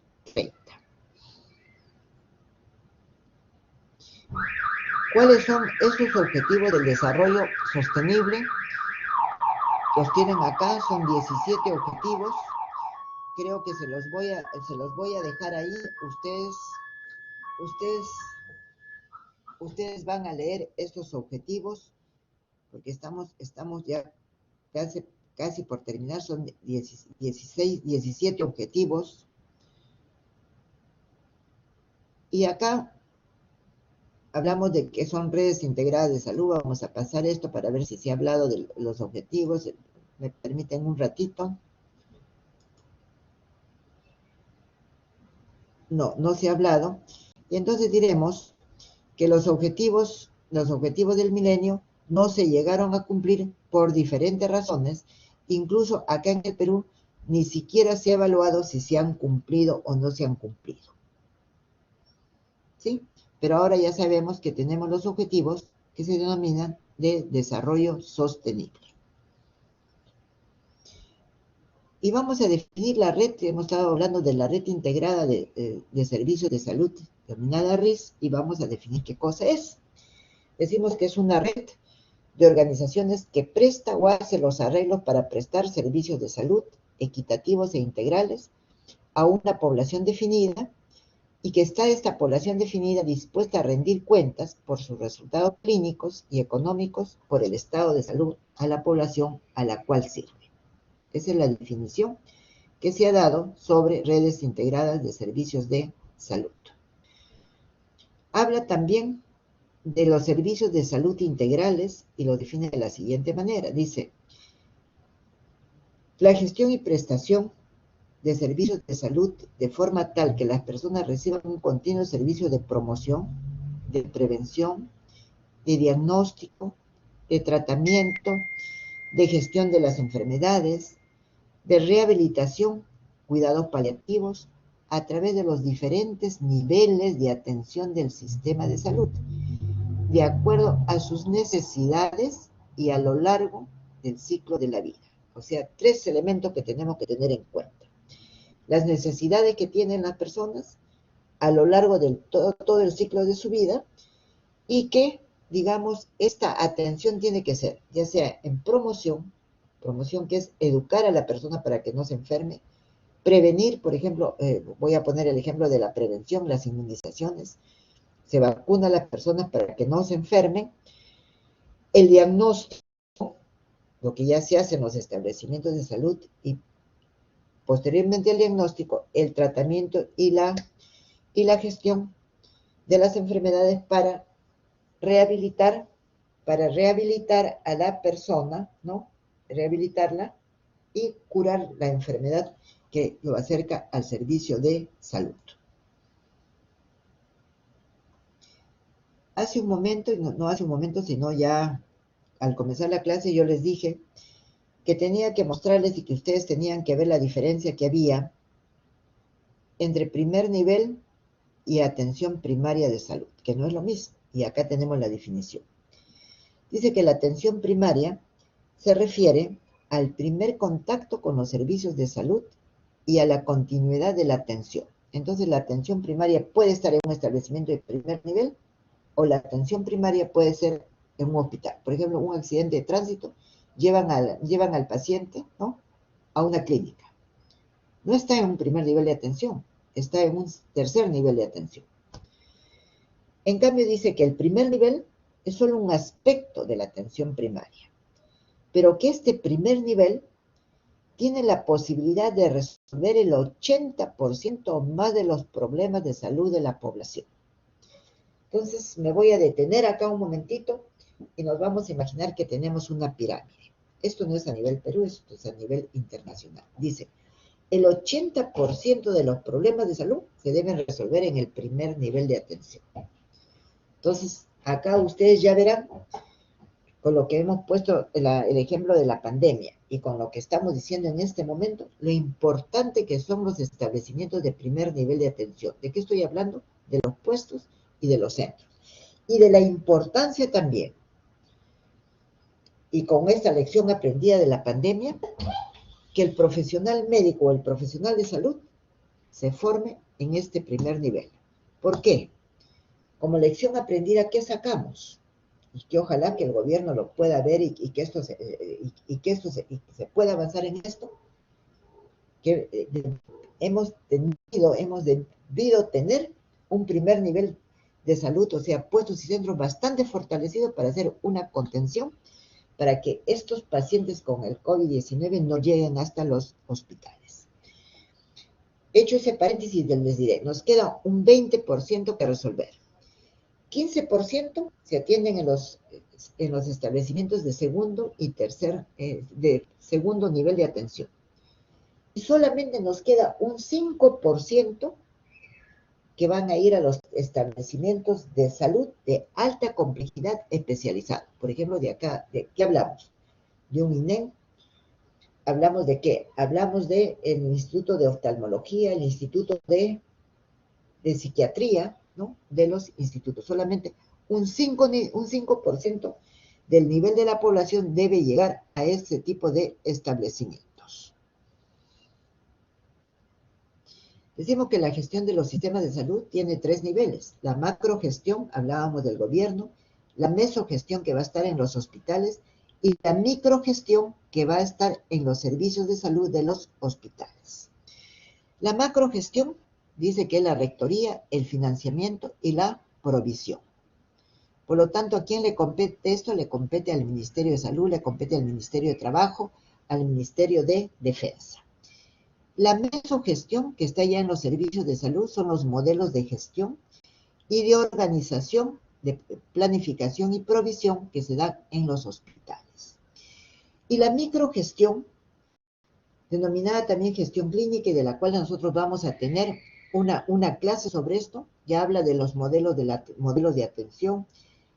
¿Cuáles son esos objetivos del desarrollo sostenible? Los tienen acá, son 17 objetivos. Creo que se los voy a dejar ahí. Ustedes van a leer estos objetivos, porque estamos ya casi por terminar. Son 17 objetivos. Y acá hablamos de que son redes integradas de salud. Vamos a pasar esto para ver si se ha hablado de los objetivos. ¿Me permiten un ratito? No se ha hablado. Y entonces diremos que los objetivos del milenio no se llegaron a cumplir por diferentes razones. Incluso acá en el Perú ni siquiera se ha evaluado si se han cumplido o no se han cumplido. ¿Sí? pero ahora ya sabemos que tenemos los objetivos que se denominan de desarrollo sostenible. Y vamos a definir la red, hemos estado hablando de la red integrada de servicios de salud, denominada RIS, y vamos a definir qué cosa es. Decimos que es una red de organizaciones que presta o hace los arreglos para prestar servicios de salud equitativos e integrales a una población definida, y que está esta población definida dispuesta a rendir cuentas por sus resultados clínicos y económicos por el estado de salud a la población a la cual sirve. Esa es la definición que se ha dado sobre redes integradas de servicios de salud. Habla también de los servicios de salud integrales y lo define de la siguiente manera. Dice, la gestión y prestación de servicios de salud de forma tal que las personas reciban un continuo servicio de promoción, de prevención, de diagnóstico, de tratamiento, de gestión de las enfermedades, de rehabilitación, cuidados paliativos, a través de los diferentes niveles de atención del sistema de salud, de acuerdo a sus necesidades y a lo largo del ciclo de la vida. O sea, 3 elementos que tenemos que tener en cuenta. Las necesidades que tienen las personas a lo largo del todo el ciclo de su vida, y que, digamos, esta atención tiene que ser, ya sea en promoción que es educar a la persona para que no se enferme, prevenir, por ejemplo, voy a poner el ejemplo de la prevención, las inmunizaciones, se vacuna a las personas para que no se enfermen, el diagnóstico, lo que ya se hace en los establecimientos de salud, y posteriormente al diagnóstico, el tratamiento y la gestión de las enfermedades para rehabilitar a la persona, ¿no? Rehabilitarla y curar la enfermedad que lo acerca al servicio de salud. Hace un momento, y no hace un momento, sino ya al comenzar la clase, yo les dije que tenía que mostrarles y que ustedes tenían que ver la diferencia que había entre primer nivel y atención primaria de salud, que no es lo mismo, y acá tenemos la definición. Dice que la atención primaria se refiere al primer contacto con los servicios de salud y a la continuidad de la atención. Entonces, la atención primaria puede estar en un establecimiento de primer nivel, o la atención primaria puede ser en un hospital. Por ejemplo, un accidente de tránsito, llevan al paciente, ¿no?, a una clínica. No está en un primer nivel de atención, está en un tercer nivel de atención. En cambio, dice que el primer nivel es solo un aspecto de la atención primaria, pero que este primer nivel tiene la posibilidad de resolver el 80% o más de los problemas de salud de la población. Entonces, me voy a detener acá un momentito y nos vamos a imaginar que tenemos una pirámide. Esto no es a nivel Perú, esto es a nivel internacional. Dice, el 80% de los problemas de salud se deben resolver en el primer nivel de atención. Entonces, acá ustedes ya verán, con lo que hemos puesto el ejemplo de la pandemia y con lo que estamos diciendo en este momento, lo importante que son los establecimientos de primer nivel de atención. ¿De qué estoy hablando? De los puestos y de los centros. Y de la importancia también, y con esta lección aprendida de la pandemia, que el profesional médico o el profesional de salud se forme en este primer nivel. ¿Por qué? Como lección aprendida, ¿qué sacamos? Y que ojalá que el gobierno lo pueda ver y que se pueda avanzar en esto, que hemos debido tener un primer nivel de salud, o sea, puestos y centros bastante fortalecidos para hacer una contención, para que estos pacientes con el COVID-19 no lleguen hasta los hospitales. Hecho ese paréntesis, les diré, nos queda un 20% que resolver. 15% se atienden en los establecimientos de segundo y de segundo nivel de atención. Y solamente nos queda un 5% que van a ir a los establecimientos de salud de alta complejidad especializada. Por ejemplo, ¿de qué hablamos? De un INEM. ¿Hablamos de qué? Hablamos del Instituto de Oftalmología, el Instituto de Psiquiatría, ¿no?, de los institutos. Solamente un 5% del nivel de la población debe llegar a este tipo de establecimientos. Decimos que la gestión de los sistemas de salud tiene 3 niveles. La macrogestión, hablábamos del gobierno, la mesogestión, que va a estar en los hospitales, y la microgestión, que va a estar en los servicios de salud de los hospitales. La macrogestión dice que es la rectoría, el financiamiento y la provisión. Por lo tanto, ¿a quién le compete esto? Le compete al Ministerio de Salud, le compete al Ministerio de Trabajo, al Ministerio de Defensa. La mesogestión, que está ya en los servicios de salud, son los modelos de gestión y de organización, de planificación y provisión que se dan en los hospitales. Y la microgestión, denominada también gestión clínica, y de la cual nosotros vamos a tener una clase sobre esto, ya habla de los modelos de atención,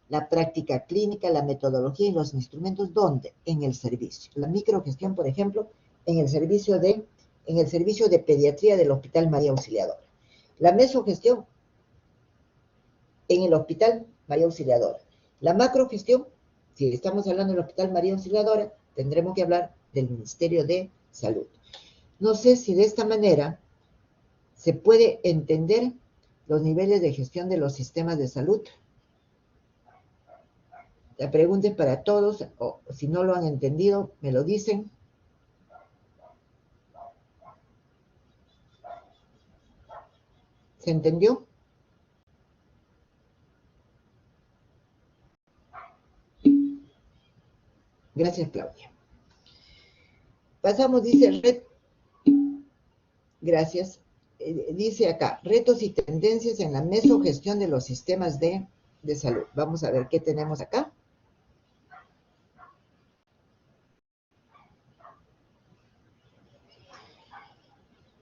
la práctica clínica, la metodología y los instrumentos. ¿Dónde? En el servicio. La microgestión, por ejemplo, en el servicio de pediatría del Hospital María Auxiliadora. La mesogestión en el Hospital María Auxiliadora. La macrogestión, si estamos hablando del Hospital María Auxiliadora, tendremos que hablar del Ministerio de Salud. No sé si de esta manera se puede entender los niveles de gestión de los sistemas de salud. La pregunta es para todos, o si no lo han entendido, me lo dicen. ¿Se entendió? Gracias, Claudia. Pasamos, dice, gracias. Dice acá, retos y tendencias en la mesogestión de los sistemas de salud. Vamos a ver qué tenemos acá.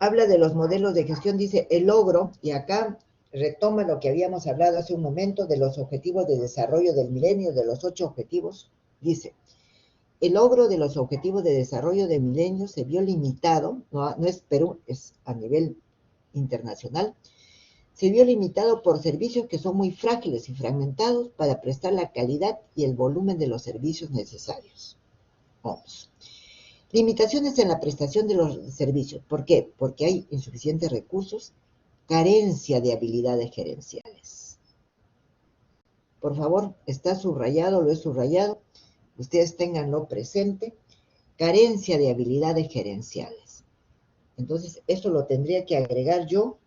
Habla de los modelos de gestión, dice el logro, y acá retoma lo que habíamos hablado hace un momento de los objetivos de desarrollo del milenio, de los 8 objetivos. Dice, el logro de los objetivos de desarrollo del milenio se vio limitado, no es Perú, es a nivel internacional, se vio limitado por servicios que son muy frágiles y fragmentados para prestar la calidad y el volumen de los servicios necesarios. Vamos. Limitaciones en la prestación de los servicios. ¿Por qué? Porque hay insuficientes recursos, carencia de habilidades gerenciales. Por favor, está subrayado, lo he subrayado, ustedes ténganlo presente, carencia de habilidades gerenciales. Entonces, esto lo tendría que agregar yo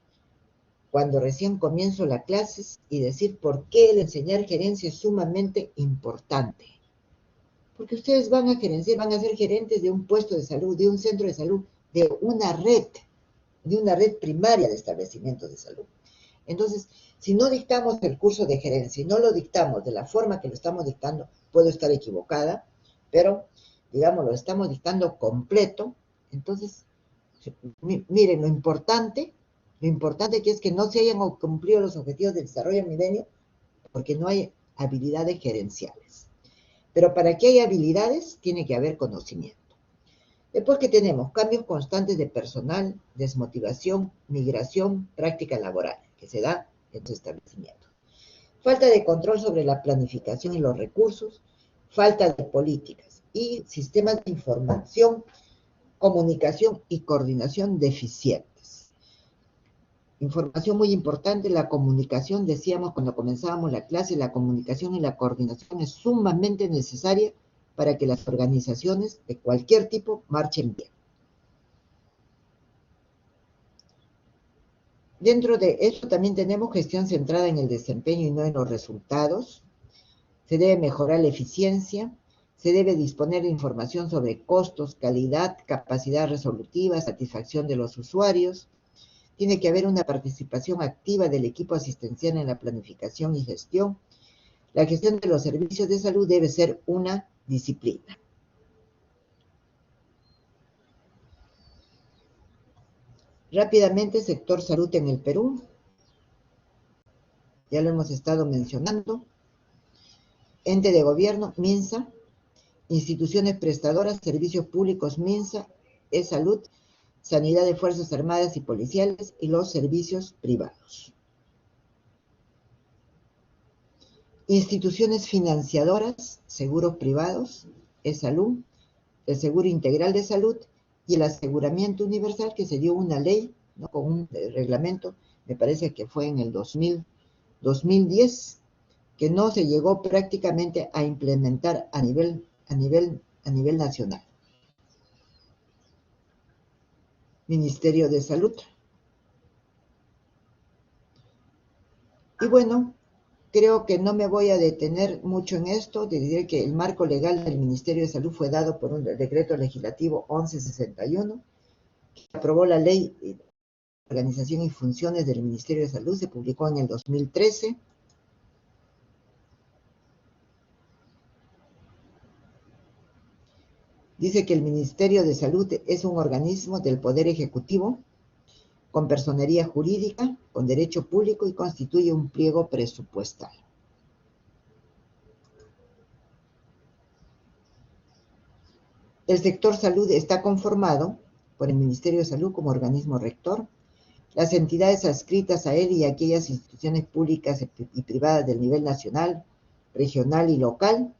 cuando recién comienzo las clases y decir por qué el enseñar gerencia es sumamente importante. Porque ustedes van a gerenciar, van a ser gerentes de un puesto de salud, de un centro de salud, de una red primaria de establecimientos de salud. Entonces, si no dictamos el curso de gerencia y no lo dictamos de la forma que lo estamos dictando, puedo estar equivocada, pero, digamos, lo estamos dictando completo. Entonces, miren, lo importante que es que no se hayan cumplido los objetivos de desarrollo del milenio porque no hay habilidades gerenciales. Pero para que haya habilidades, tiene que haber conocimiento. Después que tenemos cambios constantes de personal, desmotivación, migración, práctica laboral, que se da en los establecimientos. Falta de control sobre la planificación y los recursos, falta de políticas y sistemas de información, comunicación y coordinación deficientes. Información muy importante, la comunicación, decíamos cuando comenzábamos la clase, la comunicación y la coordinación es sumamente necesaria para que las organizaciones de cualquier tipo marchen bien. Dentro de esto también tenemos gestión centrada en el desempeño y no en los resultados. Se debe mejorar la eficiencia, se debe disponer de información sobre costos, calidad, capacidad resolutiva, satisfacción de los usuarios. Tiene que haber una participación activa del equipo asistencial en la planificación y gestión. La gestión de los servicios de salud debe ser una disciplina. Rápidamente, sector salud en el Perú. Ya lo hemos estado mencionando. Ente de gobierno, MINSA. Instituciones prestadoras, servicios públicos, MINSA, E-Salud, Sanidad de Fuerzas Armadas y Policiales y los servicios privados. instituciones financiadoras, seguros privados, salud, el seguro integral de salud y el aseguramiento universal, que se dio una ley, ¿no?, con un reglamento, me parece que fue en el 2010, que no se llegó prácticamente a implementar a nivel nacional. Ministerio de Salud. Y bueno, creo que no me voy a detener mucho en esto. Te diré que el marco legal del Ministerio de Salud fue dado por un decreto legislativo 1161, que aprobó la ley de organización y funciones del Ministerio de Salud, se publicó en el 2013. Dice que el Ministerio de Salud es un organismo del Poder Ejecutivo con personería jurídica, con derecho público y constituye un pliego presupuestal. El sector salud está conformado por el Ministerio de Salud como organismo rector, las entidades adscritas a él y aquellas instituciones públicas y privadas del nivel nacional, regional y local,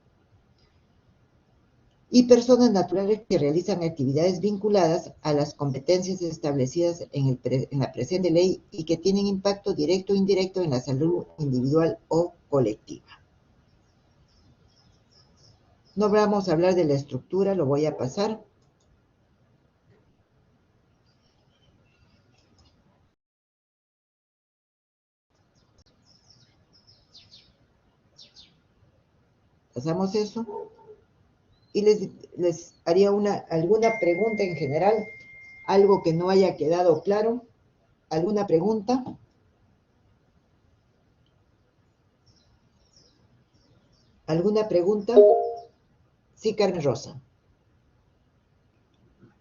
y personas naturales que realizan actividades vinculadas a las competencias establecidas en la presente ley y que tienen impacto directo o indirecto en la salud individual o colectiva. No vamos a hablar de la estructura, lo voy a pasar. Pasamos eso. Y les haría alguna pregunta en general, algo que no haya quedado claro. ¿Alguna pregunta? ¿Alguna pregunta? Sí, Carmen Rosa.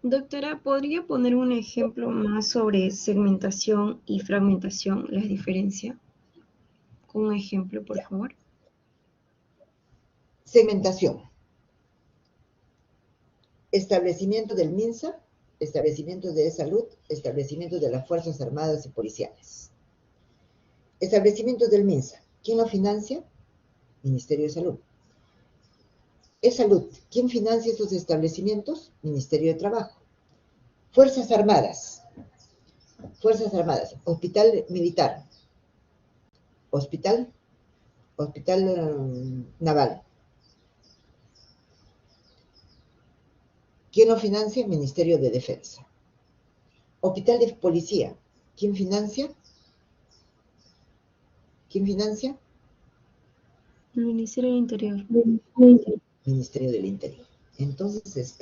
Doctora, ¿podría poner un ejemplo más sobre segmentación y fragmentación, la diferencia? Con un ejemplo, por favor. Segmentación. Establecimiento del MINSA, establecimientos de salud, establecimientos de las Fuerzas Armadas y Policiales. Establecimientos del MINSA. ¿Quién lo financia? Ministerio de Salud. Es salud. ¿Quién financia esos establecimientos? Ministerio de Trabajo. Fuerzas Armadas. Fuerzas Armadas. Hospital Militar. Hospital Naval. ¿Quién lo financia? Ministerio de Defensa. Hospital de Policía. ¿Quién financia? ¿Quién financia? El Ministerio del Interior. Ministerio del Interior. Entonces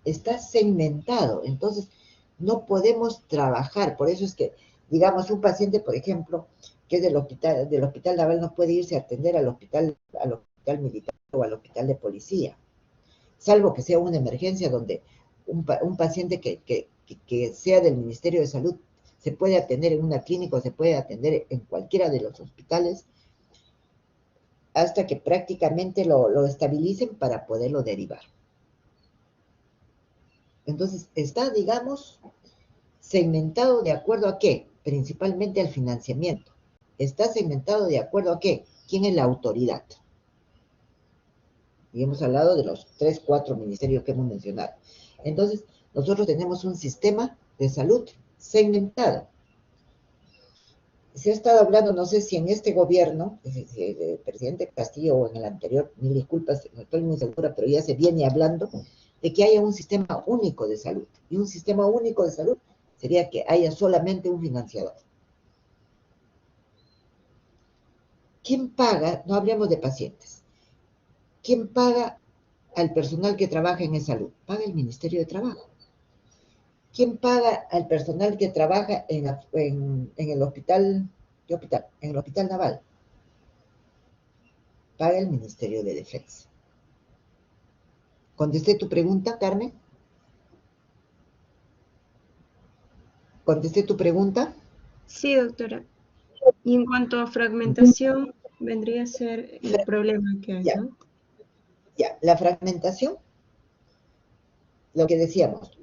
está segmentado. Entonces no podemos trabajar. Por eso es que, digamos, un paciente, por ejemplo, que es del hospital naval, no puede irse a atender al hospital militar o al hospital de policía, salvo que sea una emergencia donde un paciente que sea del Ministerio de Salud se puede atender en una clínica o se puede atender en cualquiera de los hospitales hasta que prácticamente lo estabilicen para poderlo derivar. Entonces, está, digamos, segmentado de acuerdo a qué, principalmente al financiamiento. Está segmentado de acuerdo a qué, quién es la autoridad. Y hemos hablado de los 3, 4 ministerios que hemos mencionado. Entonces, nosotros tenemos un sistema de salud segmentado. Se ha estado hablando, no sé si en este gobierno, el presidente Castillo o en el anterior, mil disculpas, no estoy muy segura, pero ya se viene hablando de que haya un sistema único de salud. Y un sistema único de salud sería que haya solamente un financiador. ¿Quién paga? No hablemos de pacientes. ¿Quién paga al personal que trabaja en salud? Paga el Ministerio de Trabajo. ¿Quién paga al personal que trabaja en el hospital? ¿Qué hospital? En el hospital naval. Paga el Ministerio de Defensa. ¿Contesté tu pregunta, Carmen? ¿Contesté tu pregunta? Sí, doctora. Y en cuanto a fragmentación, vendría a ser el problema que hay, ¿no? Ya, la fragmentación, lo que decíamos,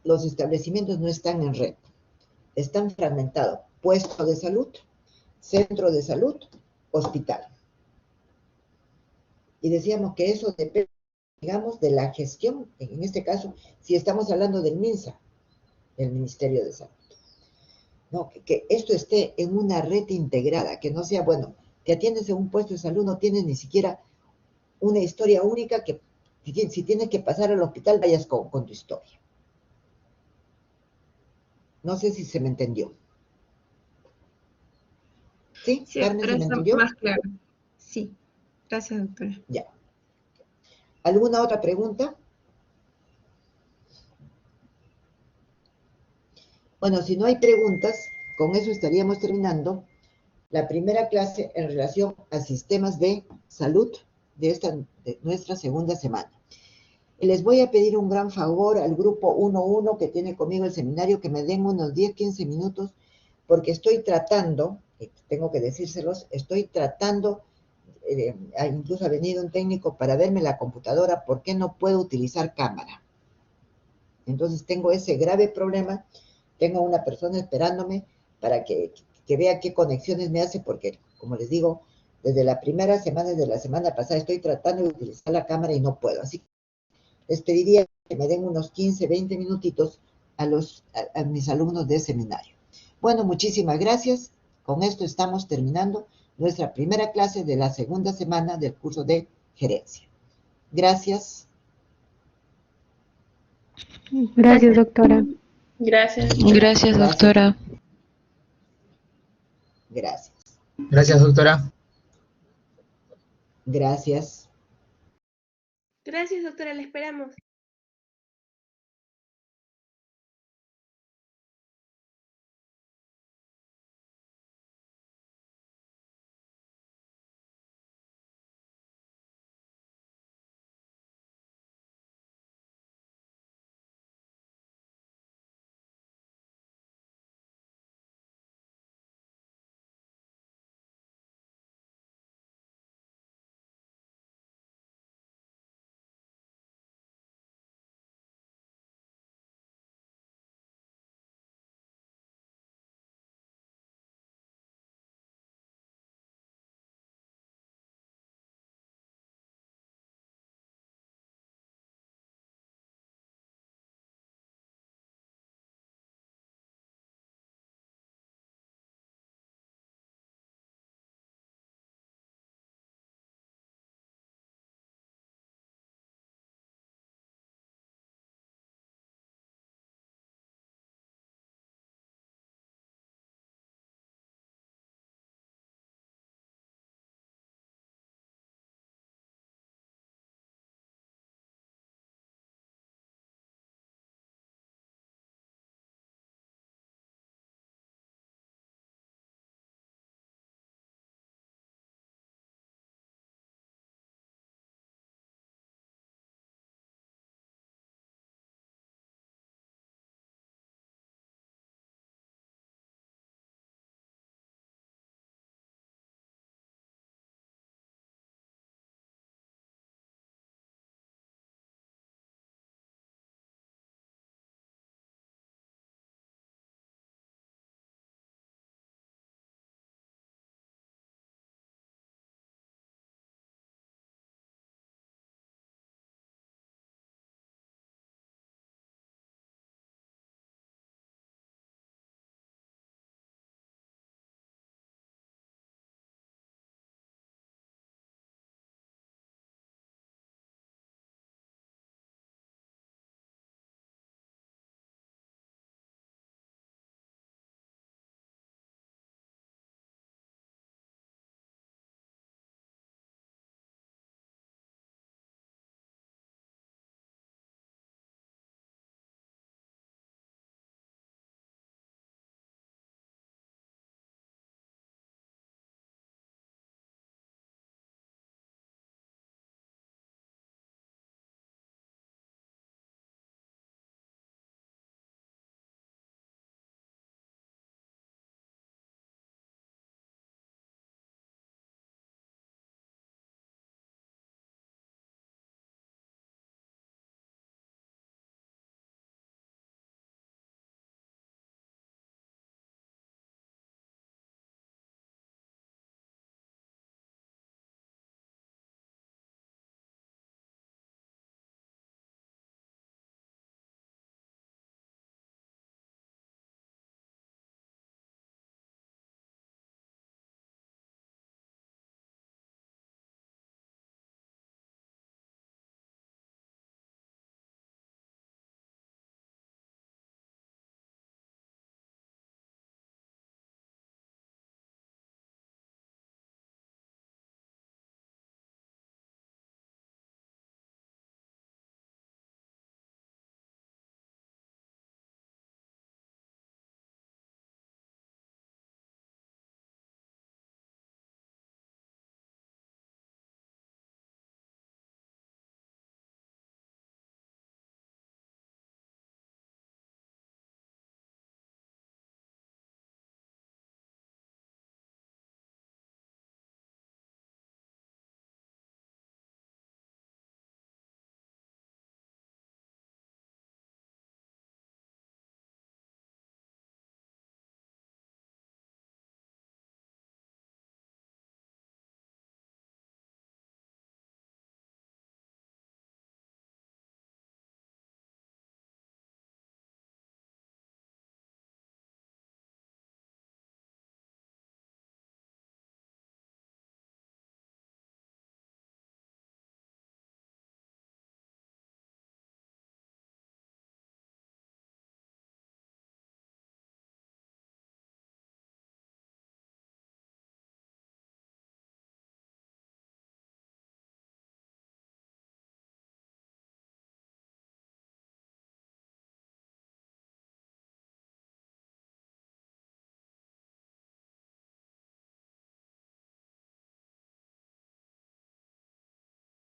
los establecimientos no están en red, están fragmentados. Puesto de salud, centro de salud, hospital. Y decíamos que eso depende, digamos, de la gestión, en este caso, si estamos hablando del MINSA, del Ministerio de Salud. No, que esto esté en una red integrada, que no sea, bueno, te atiendes en un puesto de salud, no tienes ni siquiera una historia única, que si tienes que pasar al hospital, vayas con tu historia. No sé si se me entendió. ¿Sí? Sí, Carmen, doctora, ¿se me está entendió? más claro. Sí, gracias, doctora. Ya. ¿Alguna otra pregunta? Bueno, si no hay preguntas, con eso estaríamos terminando la primera clase en relación a sistemas de salud de nuestra segunda semana. Y les voy a pedir un gran favor al grupo 1-1 que tiene conmigo el seminario, que me den unos 10-15 minutos, porque estoy tratando, tengo que decírselos, estoy tratando, incluso ha venido un técnico para verme la computadora, porque no puedo utilizar cámara. Entonces tengo ese grave problema, tengo una persona esperándome para que vea qué conexiones me hace, porque, como les digo, desde la primera semana, desde la semana pasada, estoy tratando de utilizar la cámara y no puedo. Así que les pediría que me den unos 15, 20 minutitos a mis alumnos de seminario. Bueno, muchísimas gracias. Con esto estamos terminando nuestra primera clase de la segunda semana del curso de gerencia. Gracias. Gracias, doctora. Gracias. Gracias, doctora. Gracias. Gracias, doctora. Gracias. Gracias, doctora, la esperamos.